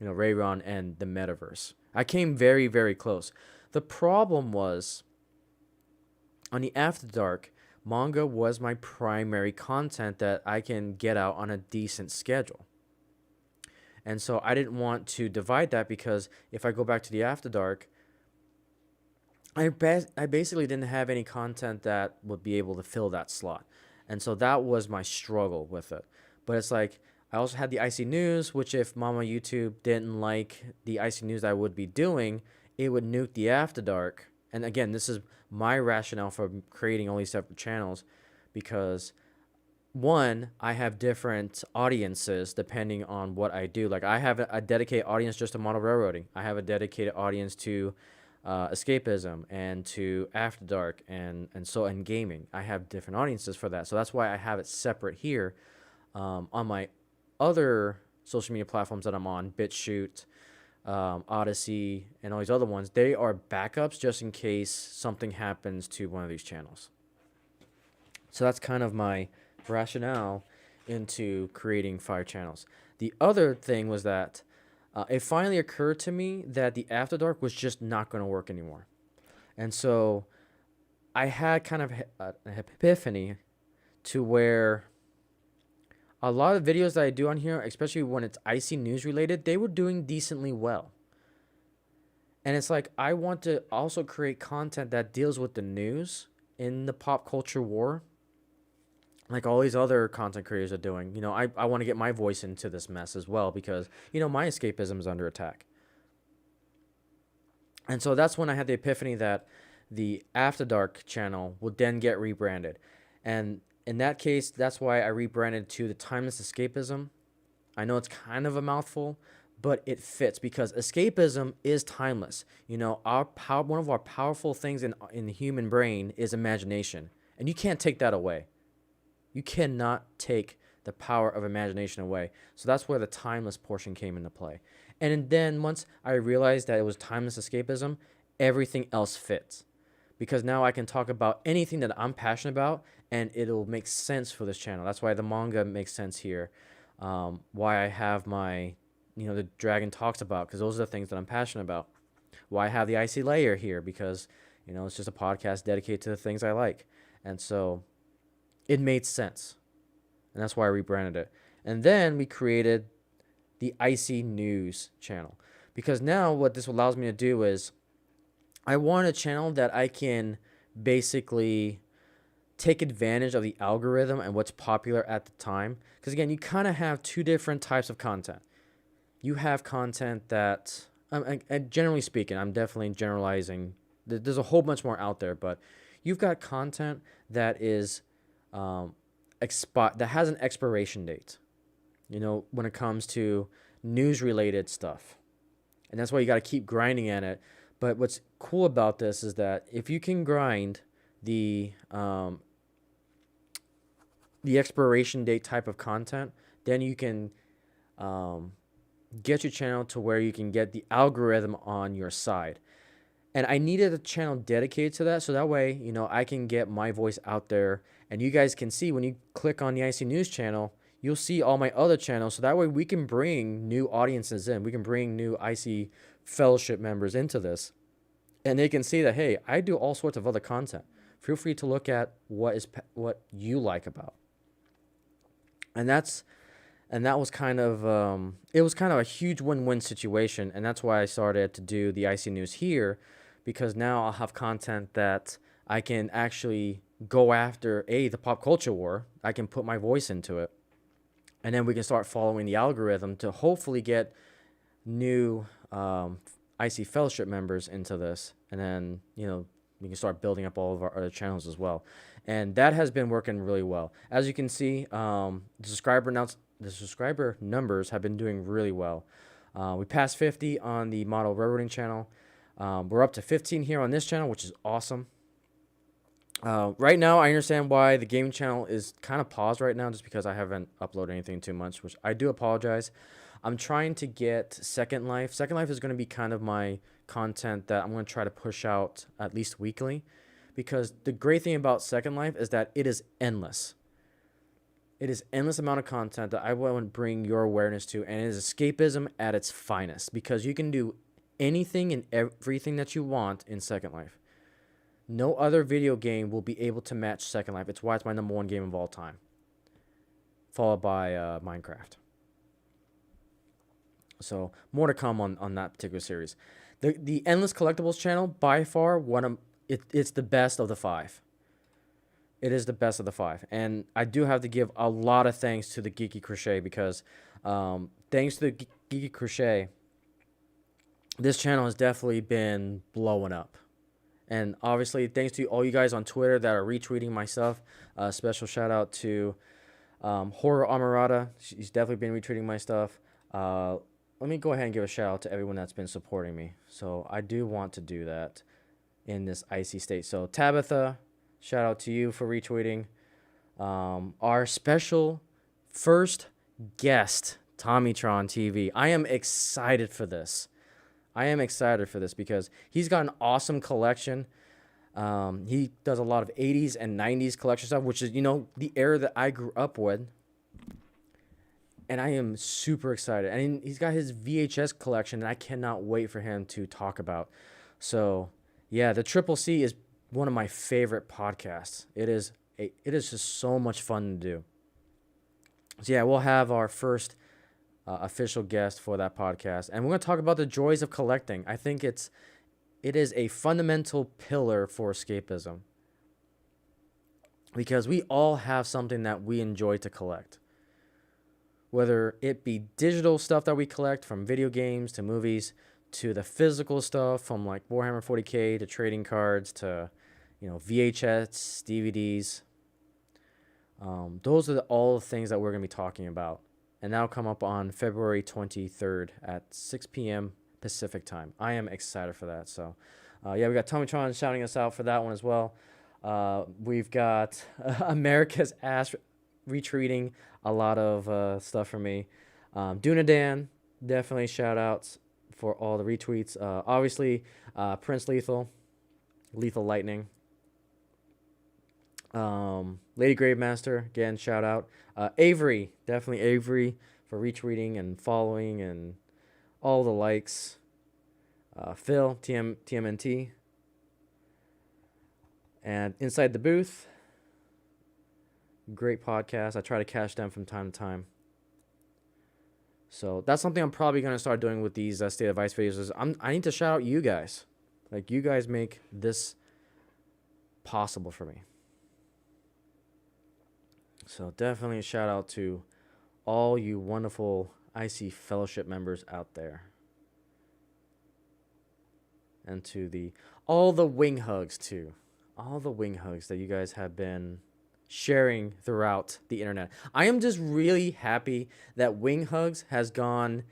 Rayron and the metaverse. I came very, very close. The problem was on the After Dark, manga was my primary content that I can get out on a decent schedule. And so I didn't want to divide that because if I go back to the After Dark, I basically didn't have any content that would be able to fill that slot. And so that was my struggle with it. But it's like, I also had the Icey News, which if Mama YouTube didn't like the Icey News I would be doing, it would nuke the After Dark. And again, this is my rationale for creating all these separate channels because, one, I have different audiences depending on what I do. Like I have a dedicated audience just to model railroading. I have a dedicated audience to escapism and to After Dark and gaming. I have different audiences for that. So that's why I have it separate here. On my other social media platforms that I'm on, BitChute, Odyssey, and all these other ones, they are backups just in case something happens to one of these channels. So that's kind of my rationale into creating 5 channels. The other thing was that it finally occurred to me that the After Dark was just not going to work anymore. And so I had kind of an epiphany to where a lot of videos that I do on here, especially when it's Icey News related, they were doing decently well. And it's like, I want to also create content that deals with the news in the pop culture war, like all these other content creators are doing. I want to get my voice into this mess as well because, my escapism is under attack. And so that's when I had the epiphany that the After Dark channel would then get rebranded. And in that case, that's why I rebranded to the Timeless Escapism. I know it's kind of a mouthful, but it fits because escapism is timeless. One of our powerful things in the human brain is imagination, and you can't take that away. You cannot take the power of imagination away. So that's where the timeless portion came into play. And then once I realized that it was timeless escapism, everything else fits. Because now I can talk about anything that I'm passionate about, and it'll make sense for this channel. That's why the manga makes sense here. Why I have my, the Dragon Talks About, because those are the things that I'm passionate about. Why I have the Icey Lair here, because, it's just a podcast dedicated to the things I like. And so it made sense. And that's why I rebranded it. And then we created the Icey News channel. Because now what this allows me to do is I want a channel that I can basically take advantage of the algorithm and what's popular at the time. Because again, you kind of have 2 different types of content. You have content that, generally speaking, I'm definitely generalizing. There's a whole bunch more out there, but you've got content that is that has an expiration date. When it comes to news-related stuff, and that's why you got to keep grinding at it. But what's cool about this is that if you can grind the expiration date type of content, then you can get your channel to where you can get the algorithm on your side. And I needed a channel dedicated to that, so that way, I can get my voice out there, and you guys can see when you click on the Icey News channel, you'll see all my other channels, so that way we can bring new audiences in. We can bring new Icey Fellowship members into this, and they can see that, hey, I do all sorts of other content. Feel free to look at what you like about. And that was kind of it was kind of a huge win-win situation, and that's why I started to do the Icey News here, because now I'll have content that I can actually go after the pop culture war. I can put my voice into it, and then we can start following the algorithm to hopefully get new Icey Fellowship members into this, and then we can start building up all of our other channels as well. And that has been working really well. As you can see, the subscriber numbers have been doing really well. We passed 50 on the model railroading channel. We're up to 15 here on this channel, which is awesome. Right now, I understand why the gaming channel is kind of paused right now, just because I haven't uploaded anything too much, which I do apologize. I'm trying to get Second Life. Second Life is going to be kind of my content that I'm going to try to push out at least weekly, because the great thing about Second Life is that it is endless. It is endless amount of content that I want to bring your awareness to, and it is escapism at its finest, because you can do anything and everything that you want in Second Life. No other video game will be able to match Second Life. It's why it's my #1 game of all time, followed by Minecraft. So more to come on that particular series. The Endless Collectibles channel, by far, it's the best of the 5. It is the best of the 5. And I do have to give a lot of thanks to the Geeky Crochet, because thanks to the Geeky Crochet, this channel has definitely been blowing up. And obviously, thanks to all you guys on Twitter that are retweeting my stuff. Special shout out to Horror Amarada. She's definitely been retweeting my stuff. Let me go ahead and give a shout out to everyone that's been supporting me. So I do want to do that in this icy state. So Tabitha, shout out to you for retweeting. Our special first guest, Tommytron TV. I am excited for this. Because he's got an awesome collection. He does a lot of 80s and 90s collection stuff, which is, the era that I grew up with. And I am super excited. And he's got his VHS collection, and I cannot wait for him to talk about. So, yeah, the Triple C is one of my favorite podcasts. It is just so much fun to do. So, yeah, we'll have our first official guest for that podcast, and we're going to talk about the joys of collecting. I think it is a fundamental pillar for escapism, because we all have something that we enjoy to collect, whether it be digital stuff that we collect, from video games to movies, to the physical stuff from like Warhammer 40K to trading cards to VHS, DVDs. Those are all the things that we're going to be talking about. And that'll come up on February 23rd at 6 p.m. Pacific time. I am excited for that. So, we got Tommytron shouting us out for that one as well. We've got America's Ass retweeting a lot of stuff from me. Dunadan, definitely shout outs for all the retweets. Obviously, Prince Lethal Lightning. Lady Gravemaster, again, shout out. Avery, definitely Avery, for retweeting and following and all the likes. Phil, TMNT. And Inside the Booth, great podcast. I try to catch them from time to time. So that's something I'm probably going to start doing with these State of Ice videos. Is I need to shout out you guys. Like, you guys make this possible for me. So definitely a shout out to all you wonderful Icy Fellowship members out there. And to all the wing hugs too. All the wing hugs that you guys have been sharing throughout the internet. I am just really happy that wing hugs has gone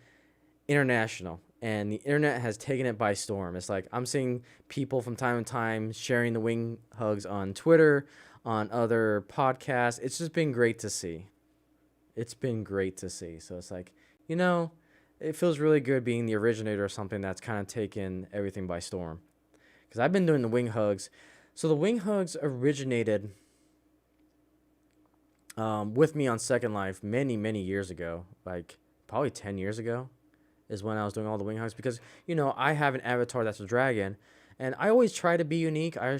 international, and the internet has taken it by storm. It's like I'm seeing people from time to time sharing the wing hugs on Twitter, on other podcasts. It's just been great to see. It's been great to see. So it's like, it feels really good being the originator of something that's kind of taken everything by storm. Because I've been doing the wing hugs. So the wing hugs originated with me on Second Life many, many years ago. Like probably 10 years ago is when I was doing all the wing hugs. Because, I have an avatar that's a dragon. And I always try to be unique. I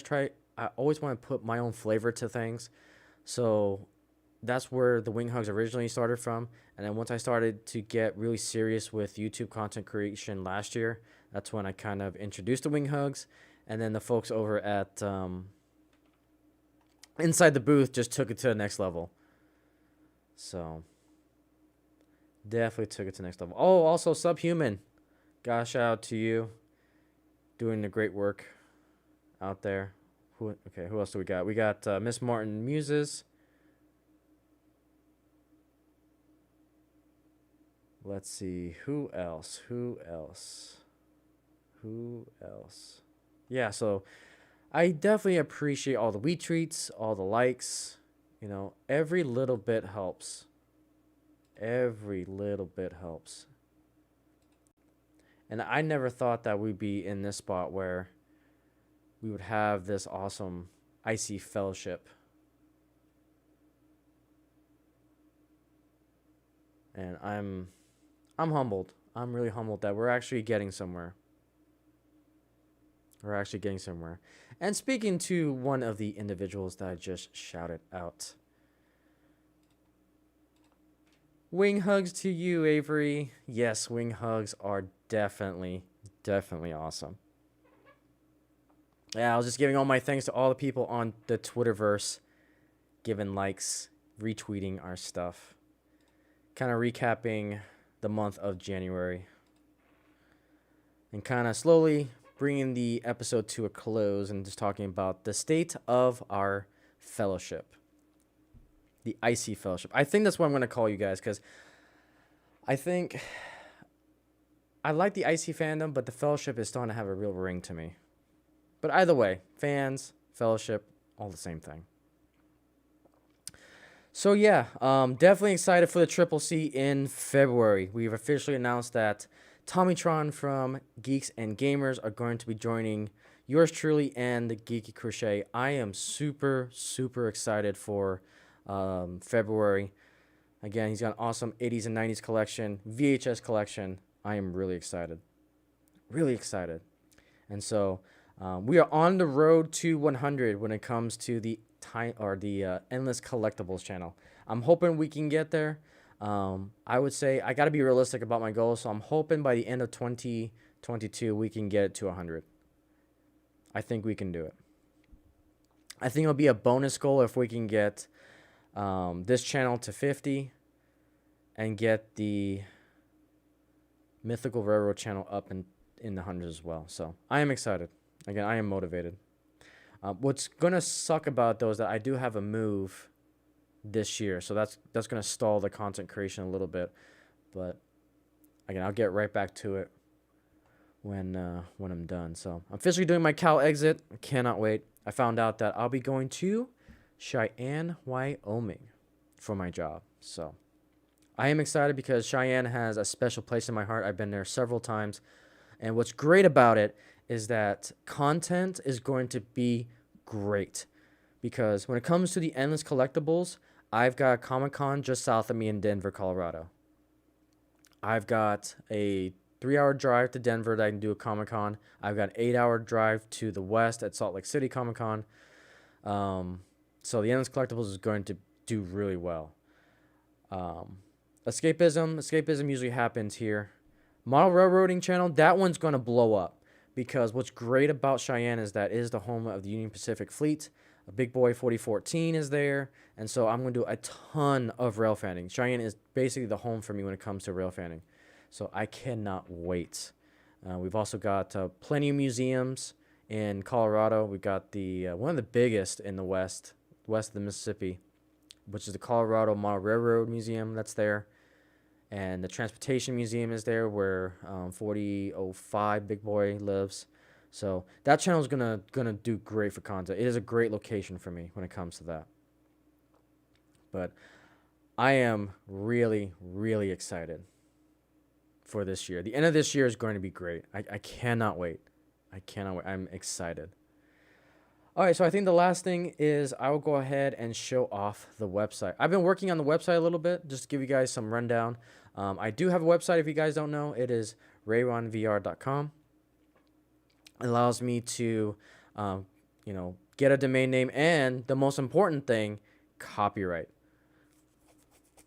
always want to put my own flavor to things. So that's where the wing hugs originally started from. And then once I started to get really serious with YouTube content creation last year, that's when I kind of introduced the wing hugs. And then the folks over at Inside the Booth just took it to the next level. So definitely took it to the next level. Oh, also Subhuman. Gosh, shout out to you. Doing the great work out there. Who else do we got? We got Miss Martin Muses. Let's see. Who else? Who else? Who else? Yeah, so I definitely appreciate all the retweets, all the likes. You know, every little bit helps. Every little bit helps. And I never thought that we'd be in this spot where we would have this awesome Icey fellowship. And I'm humbled. I'm really humbled that we're actually getting somewhere. We're actually getting somewhere. And speaking to one of the individuals that I just shouted out. Wing hugs to you, Avery. Yes, wing hugs are definitely awesome. Yeah, I was just giving all my thanks to all the people on the Twitterverse, giving likes, retweeting our stuff. Kind of recapping the month of January. And kind of slowly bringing the episode to a close and just talking about the state of our fellowship. The Icey Fellowship. I think that's what I'm going to call you guys, because I think I like the Icey fandom, but the Fellowship is starting to have a real ring to me. But either way, fans, Fellowship, all the same thing. So yeah, definitely excited for the Triple C in February. We've officially announced that Tommytron from Geeks and Gamers are going to be joining yours truly and the Geeky Crochet. I am super excited for February. Again, he's got an awesome 80s and 90s collection, VHS collection. I am really excited. Really excited. And so we are on the road to 100 when it comes to the Endless Collectibles channel. I'm hoping we can get there. I would say I got to be realistic about my goals, so I'm hoping by the end of 2022 we can get it to 100. I think we can do it. I think it'll be a bonus goal if we can get this channel to 50 and get the Mythical Railroad channel up in the hundreds as well. So I am excited. Again, I am motivated. What's gonna suck about though is that I do have a move this year, so that's gonna stall the content creation a little bit. But again, I'll get right back to it when I'm done. So I'm officially doing my Cal exit. I cannot wait. I found out that I'll be going to Cheyenne, Wyoming for my job. So I am excited because Cheyenne has a special place in my heart. I've been there several times. And what's great about it is that content is going to be great. Because when it comes to the Endless Collectibles, I've got a Comic-Con just south of me in Denver, Colorado. I've got a 3-hour drive to Denver that I can do a Comic-Con. I've got an 8-hour drive to the west at Salt Lake City Comic-Con. So the Endless Collectibles is going to do really well. Escapism usually happens here. Model Railroading channel, that one's going to blow up. Because what's great about Cheyenne is that it is the home of the Union Pacific Fleet. A Big Boy 4014 is there. And so I'm going to do a ton of rail fanning. Cheyenne is basically the home for me when it comes to rail fanning. So I cannot wait. We've also got plenty of museums in Colorado. We've got the one of the biggest in the west of the Mississippi, which is the Colorado Model Railroad Museum that's there. And the Transportation Museum is there where 4005 Big Boy lives. So that channel is gonna do great for content. It is a great location for me when it comes to that. But I am really excited for this year. The end of this year is going to be great. I cannot wait. I cannot wait. I'm excited. All right, so I think the last thing is I will go ahead and show off the website. I've been working on the website a little bit, just to give you guys some rundown. I do have a website, if you guys don't know. It is rayronvr.com. It allows me to, get a domain name, and the most important thing, copyright.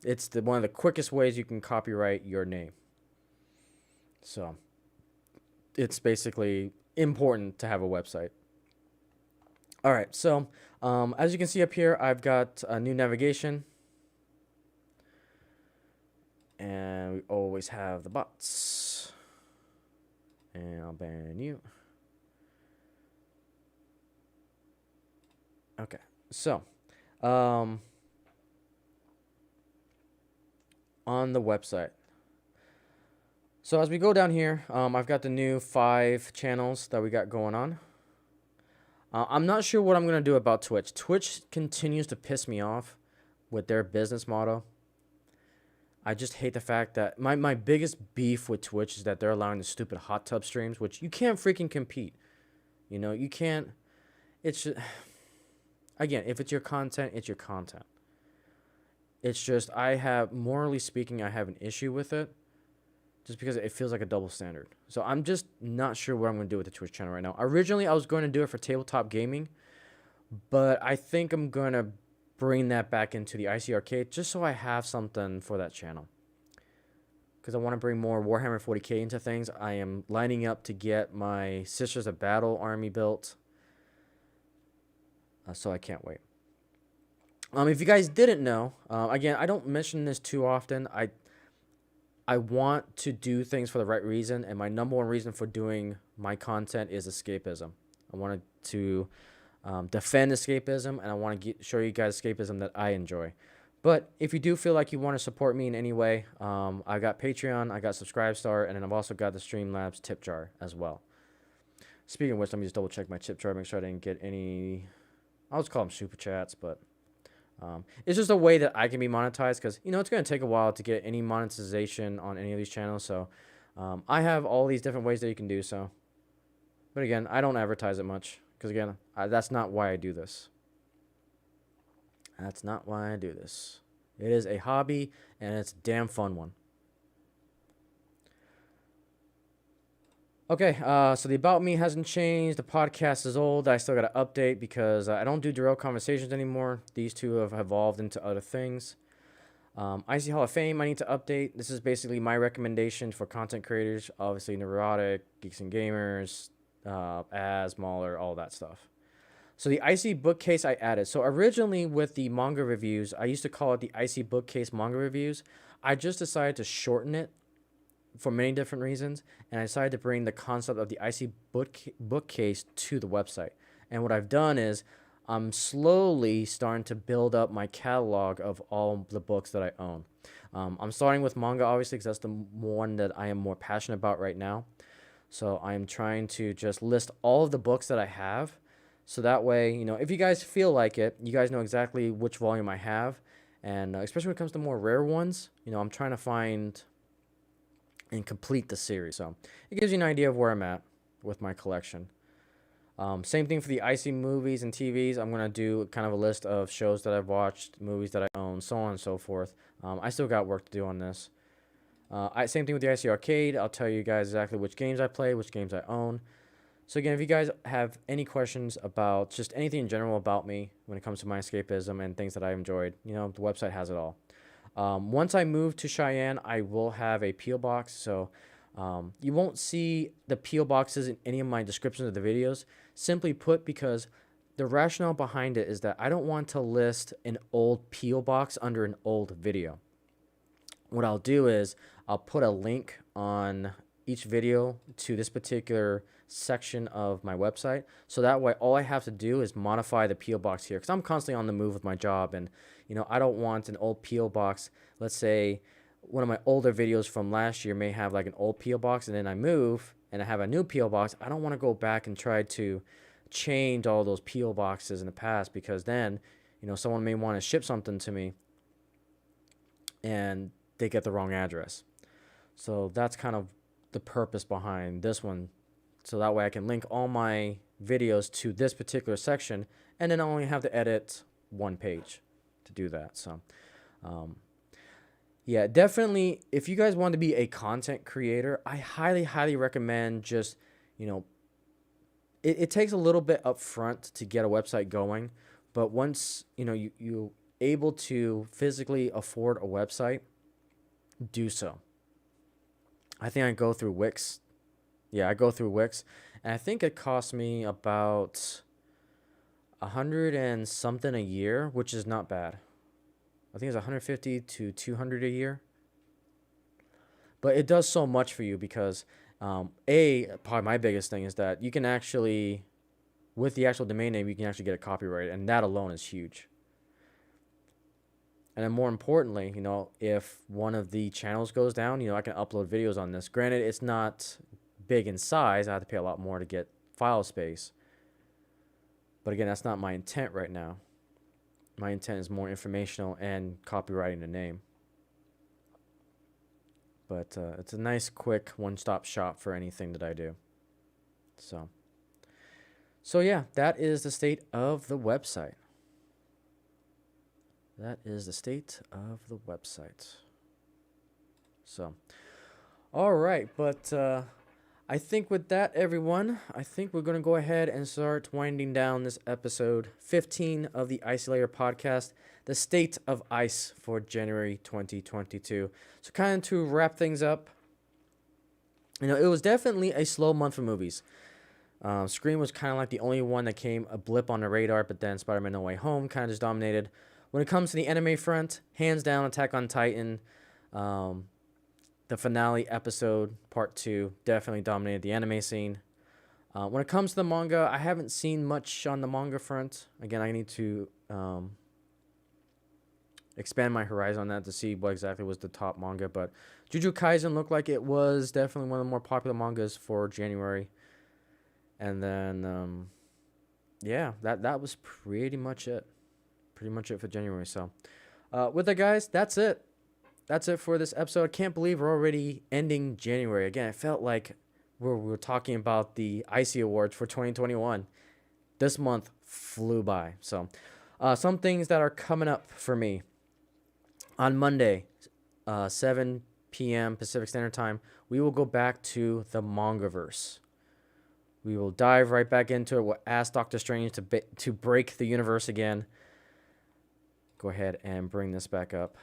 It's one of the quickest ways you can copyright your name. So it's basically important to have a website. All right, so as you can see up here, I've got a new navigation. And we always have the bots. And I'll ban you. Okay, so on the website, So as we go down here, I've got the new 5 channels that we got going on. I'm not sure what I'm going to do about Twitch. Twitch continues to piss me off with their business model. I just hate the fact that my biggest beef with Twitch is that they're allowing the stupid hot tub streams, which you can't freaking compete. You know, you can't. It's just, again, if it's your content, it's your content. It's just, morally speaking, I have an issue with it. Just because it feels like a double standard. So I'm just not sure what I'm going to do with the Twitch channel right now. Originally, I was going to do it for tabletop gaming, but I think I'm going to bring that back into the Icey Arcade just so I have something for that channel. Because I want to bring more Warhammer 40k into things. I am lining up to get my Sisters of Battle army built. So I can't wait. If you guys didn't know, again, I don't mention this too often. I want to do things for the right reason, and my number one reason for doing my content is escapism. I wanted to defend escapism, and I want to show you guys escapism that I enjoy. But if you do feel like you want to support me in any way, I got Patreon, I got Subscribestar, and then I've also got the Streamlabs tip jar as well. Speaking of which, let me just double check my tip jar, make sure I didn't get any, I'll just call them super chats, but it's just a way that I can be monetized because, you know, it's going to take a while to get any monetization on any of these channels. So I have all these different ways that you can do so. But again, I don't advertise it much because, again, that's not why I do this. That's not why I do this. It is a hobby, and it's a damn fun one. Okay, so the About Me hasn't changed. The podcast is old. I still got to update because I don't do Derail Conversations anymore. These two have evolved into other things. Icey Hall of Fame, I need to update. This is basically my recommendation for content creators. Obviously, Neurotic, Geeks and Gamers, Az, Mahler, all that stuff. So the Icey Bookcase I added. So originally with the manga reviews, I used to call it the Icey Bookcase Manga Reviews. I just decided to shorten it for many different reasons, and I decided to bring the concept of the Icey Bookcase to the website. And what I've done is I'm slowly starting to build up my catalog of all the books that I own. I'm starting with manga, obviously, because that's the one that I am more passionate about right now. So I'm trying to just list all of the books that I have, so that way, you know, if you guys feel like it, you guys know exactly which volume I have. And especially when it comes to more rare ones, you know, I'm trying to find and complete the series. So it gives you an idea of where I'm at with my collection. Same thing for the Icey movies and TVs. I'm going to do kind of a list of shows that I've watched, movies that I own, so on and so forth. I still got work to do on this. Same thing with the Icey Arcade. I'll tell you guys exactly which games I play, which games I own. So again, if you guys have any questions about just anything in general about me when it comes to my escapism and things that I enjoyed, you know, the website has it all. Once I move to Cheyenne, I will have a P.O. box, so you won't see the P.O. boxes in any of my descriptions of the videos, simply put because the rationale behind it is that I don't want to list an old P.O. box under an old video. What I'll do is I'll put a link on each video to this particular section of my website, so that way all I have to do is modify the P.O. box here, because I'm constantly on the move with my job, and you know, I don't want an old P.O. box. Let's say one of my older videos from last year may have like an old P.O. box, and then I move and I have a new P.O. box. I don't want to go back and try to change all those P.O. boxes in the past, because then, you know, someone may want to ship something to me and they get the wrong address. So that's kind of the purpose behind this one. So that way I can link all my videos to this particular section, and then I only have to edit one page to do that. So yeah, definitely if you guys want to be a content creator, I highly recommend just, you know, it takes a little bit up front to get a website going, but once, you know, you're able to physically afford a website, do so. I think I go through Wix. Yeah, I go through Wix, and I think it costs me about $100 and something a year, which is not bad. I think it's $150 to $200 a year. But it does so much for you because, probably my biggest thing is that you can actually, with the actual domain name, you can actually get a copyright, and that alone is huge. And then more importantly, if one of the channels goes down, I can upload videos on this. Granted, it's not big in size. I have to pay a lot more to get file space. But again, that's not my intent right now. My intent is more informational and copywriting the name. But it's a nice, quick, one-stop shop for anything that I do. So yeah, that is the state of the website. That is the state of the website. So, all right, but I think with that, everyone, I think we're going to go ahead and start winding down this episode 15 of the Icey Layer podcast, the state of ice for January 2022. So kind of to wrap things up, it was definitely a slow month for movies. Scream was kind of like the only one that came a blip on the radar, but then Spider-Man No Way Home kind of just dominated. When it comes to the anime front, hands down, Attack on Titan. The finale episode, part 2, definitely dominated the anime scene. When it comes to the manga, I haven't seen much on the manga front. Again, I need to expand my horizon on that to see what exactly was the top manga. But Jujutsu Kaisen looked like it was definitely one of the more popular mangas for January. And then, yeah, that was pretty much it. Pretty much it for January. So, with that, guys, that's it. That's it for this episode. I can't believe we're already ending January. Again, it felt like we were talking about the Icey Awards for 2021. This month flew by. So, some things that are coming up for me. On Monday, 7 p.m. Pacific Standard Time, we will go back to the Mangaverse. We will dive right back into it. We'll ask Doctor Strange to break the universe again. Go ahead and bring this back up.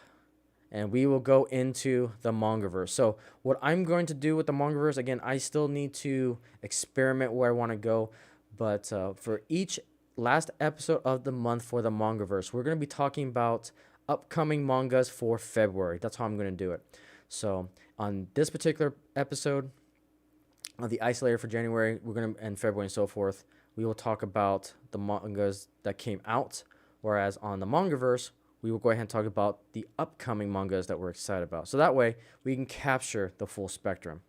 And we will go into the Mangaverse. So what I'm going to do with the Mangaverse, again, I still need to experiment where I want to go. But for each last episode of the month for the Mangaverse, we're going to be talking about upcoming mangas for February. That's how I'm going to do it. So on this particular episode of the Icey Layer for January, we're going to, and February and so forth, we will talk about the mangas that came out. Whereas on the Mangaverse, we will go ahead and talk about the upcoming mangas that we're excited about. So that way, we can capture the full spectrum.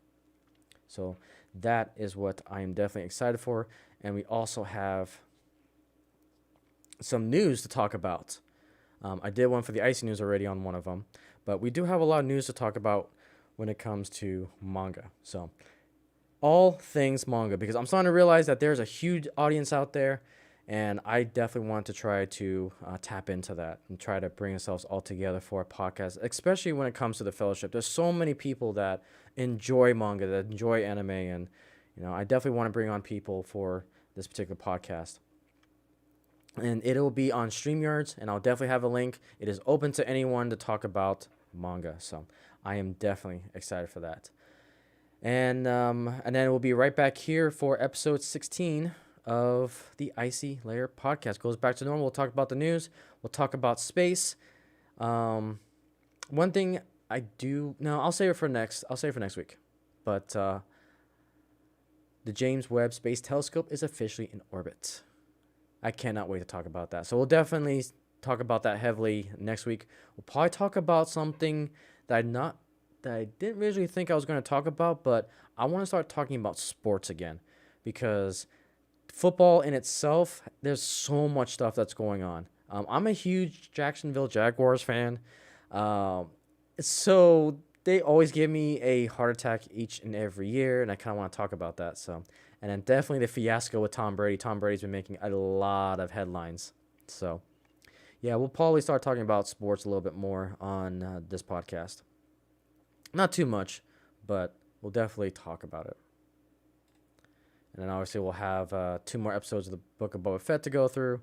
So that is what I am definitely excited for. And we also have some news to talk about. I did one for the Icey News already on one of them. But we do have a lot of news to talk about when it comes to manga. So all things manga. Because I'm starting to realize that there's a huge audience out there. And I definitely want to try to tap into that and try to bring ourselves all together for a podcast, especially when it comes to the fellowship. There's so many people that enjoy manga, that enjoy anime, and I definitely want to bring on people for this particular podcast. And it'll be on StreamYards, and I'll definitely have a link. It is open to anyone to talk about manga, so I am definitely excited for that. And then we'll be right back here for episode 16 of the Icey Layer podcast. Goes back to normal. We'll talk about the news. We'll talk about space. One thing I'll save it for next week. But the James Webb Space Telescope is officially in orbit. I cannot wait to talk about that. So we'll definitely talk about that heavily next week. We'll probably talk about something that I didn't really think I was going to talk about, but I want to start talking about sports again, because football in itself, there's so much stuff that's going on. I'm a huge Jacksonville Jaguars fan. So they always give me a heart attack each and every year, and I kind of want to talk about that. So, and then definitely the fiasco with Tom Brady. Tom Brady's been making a lot of headlines. So, yeah, we'll probably start talking about sports a little bit more on this podcast. Not too much, but we'll definitely talk about it. And then obviously we'll have 2 more episodes of the Book of Boba Fett to go through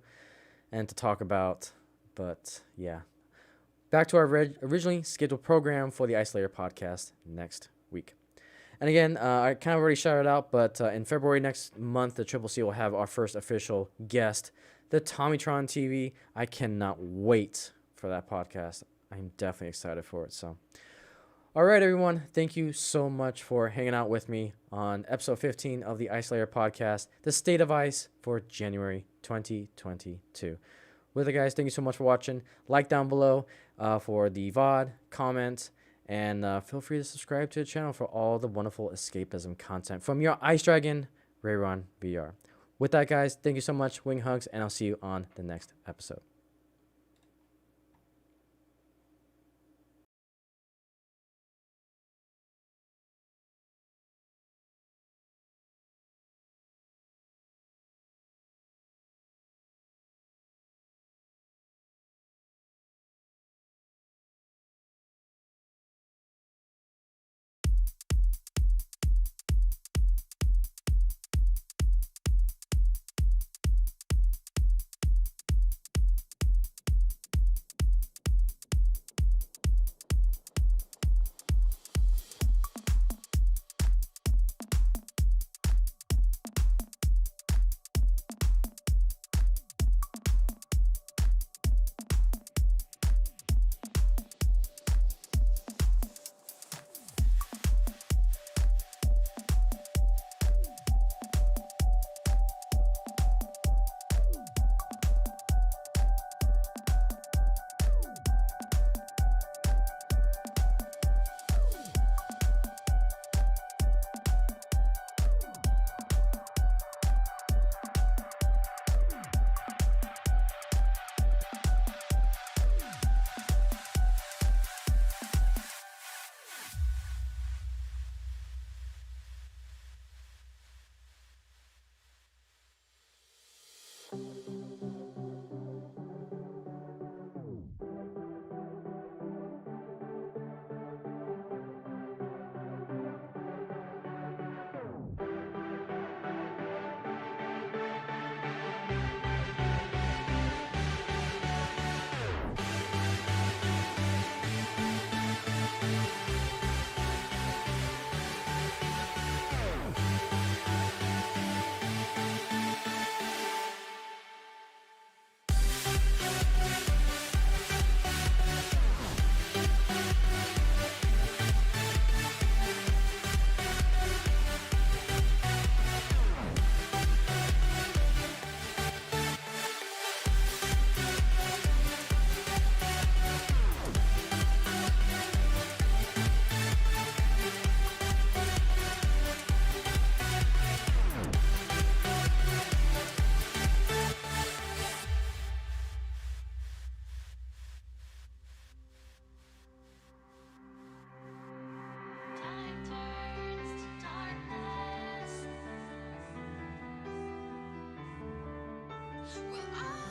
and to talk about. But yeah, back to our originally scheduled program for the Icey Layer podcast next week. And again, I kind of already shouted out, but in February next month, the Triple C will have our first official guest, the Tommytron TV. I cannot wait for that podcast. I'm definitely excited for it. So, all right, everyone. Thank you so much for hanging out with me on episode 15 of the Icey Layer podcast, the State of Ice for January 2022. With it, guys, thank you so much for watching. Like down below. for the VOD, comment, and feel free to subscribe to the channel for all the wonderful escapism content from your Ice Dragon Rayron VR. With that, guys, thank you so much. Wing hugs, and I'll see you on the next episode.
Time turns to darkness. Well,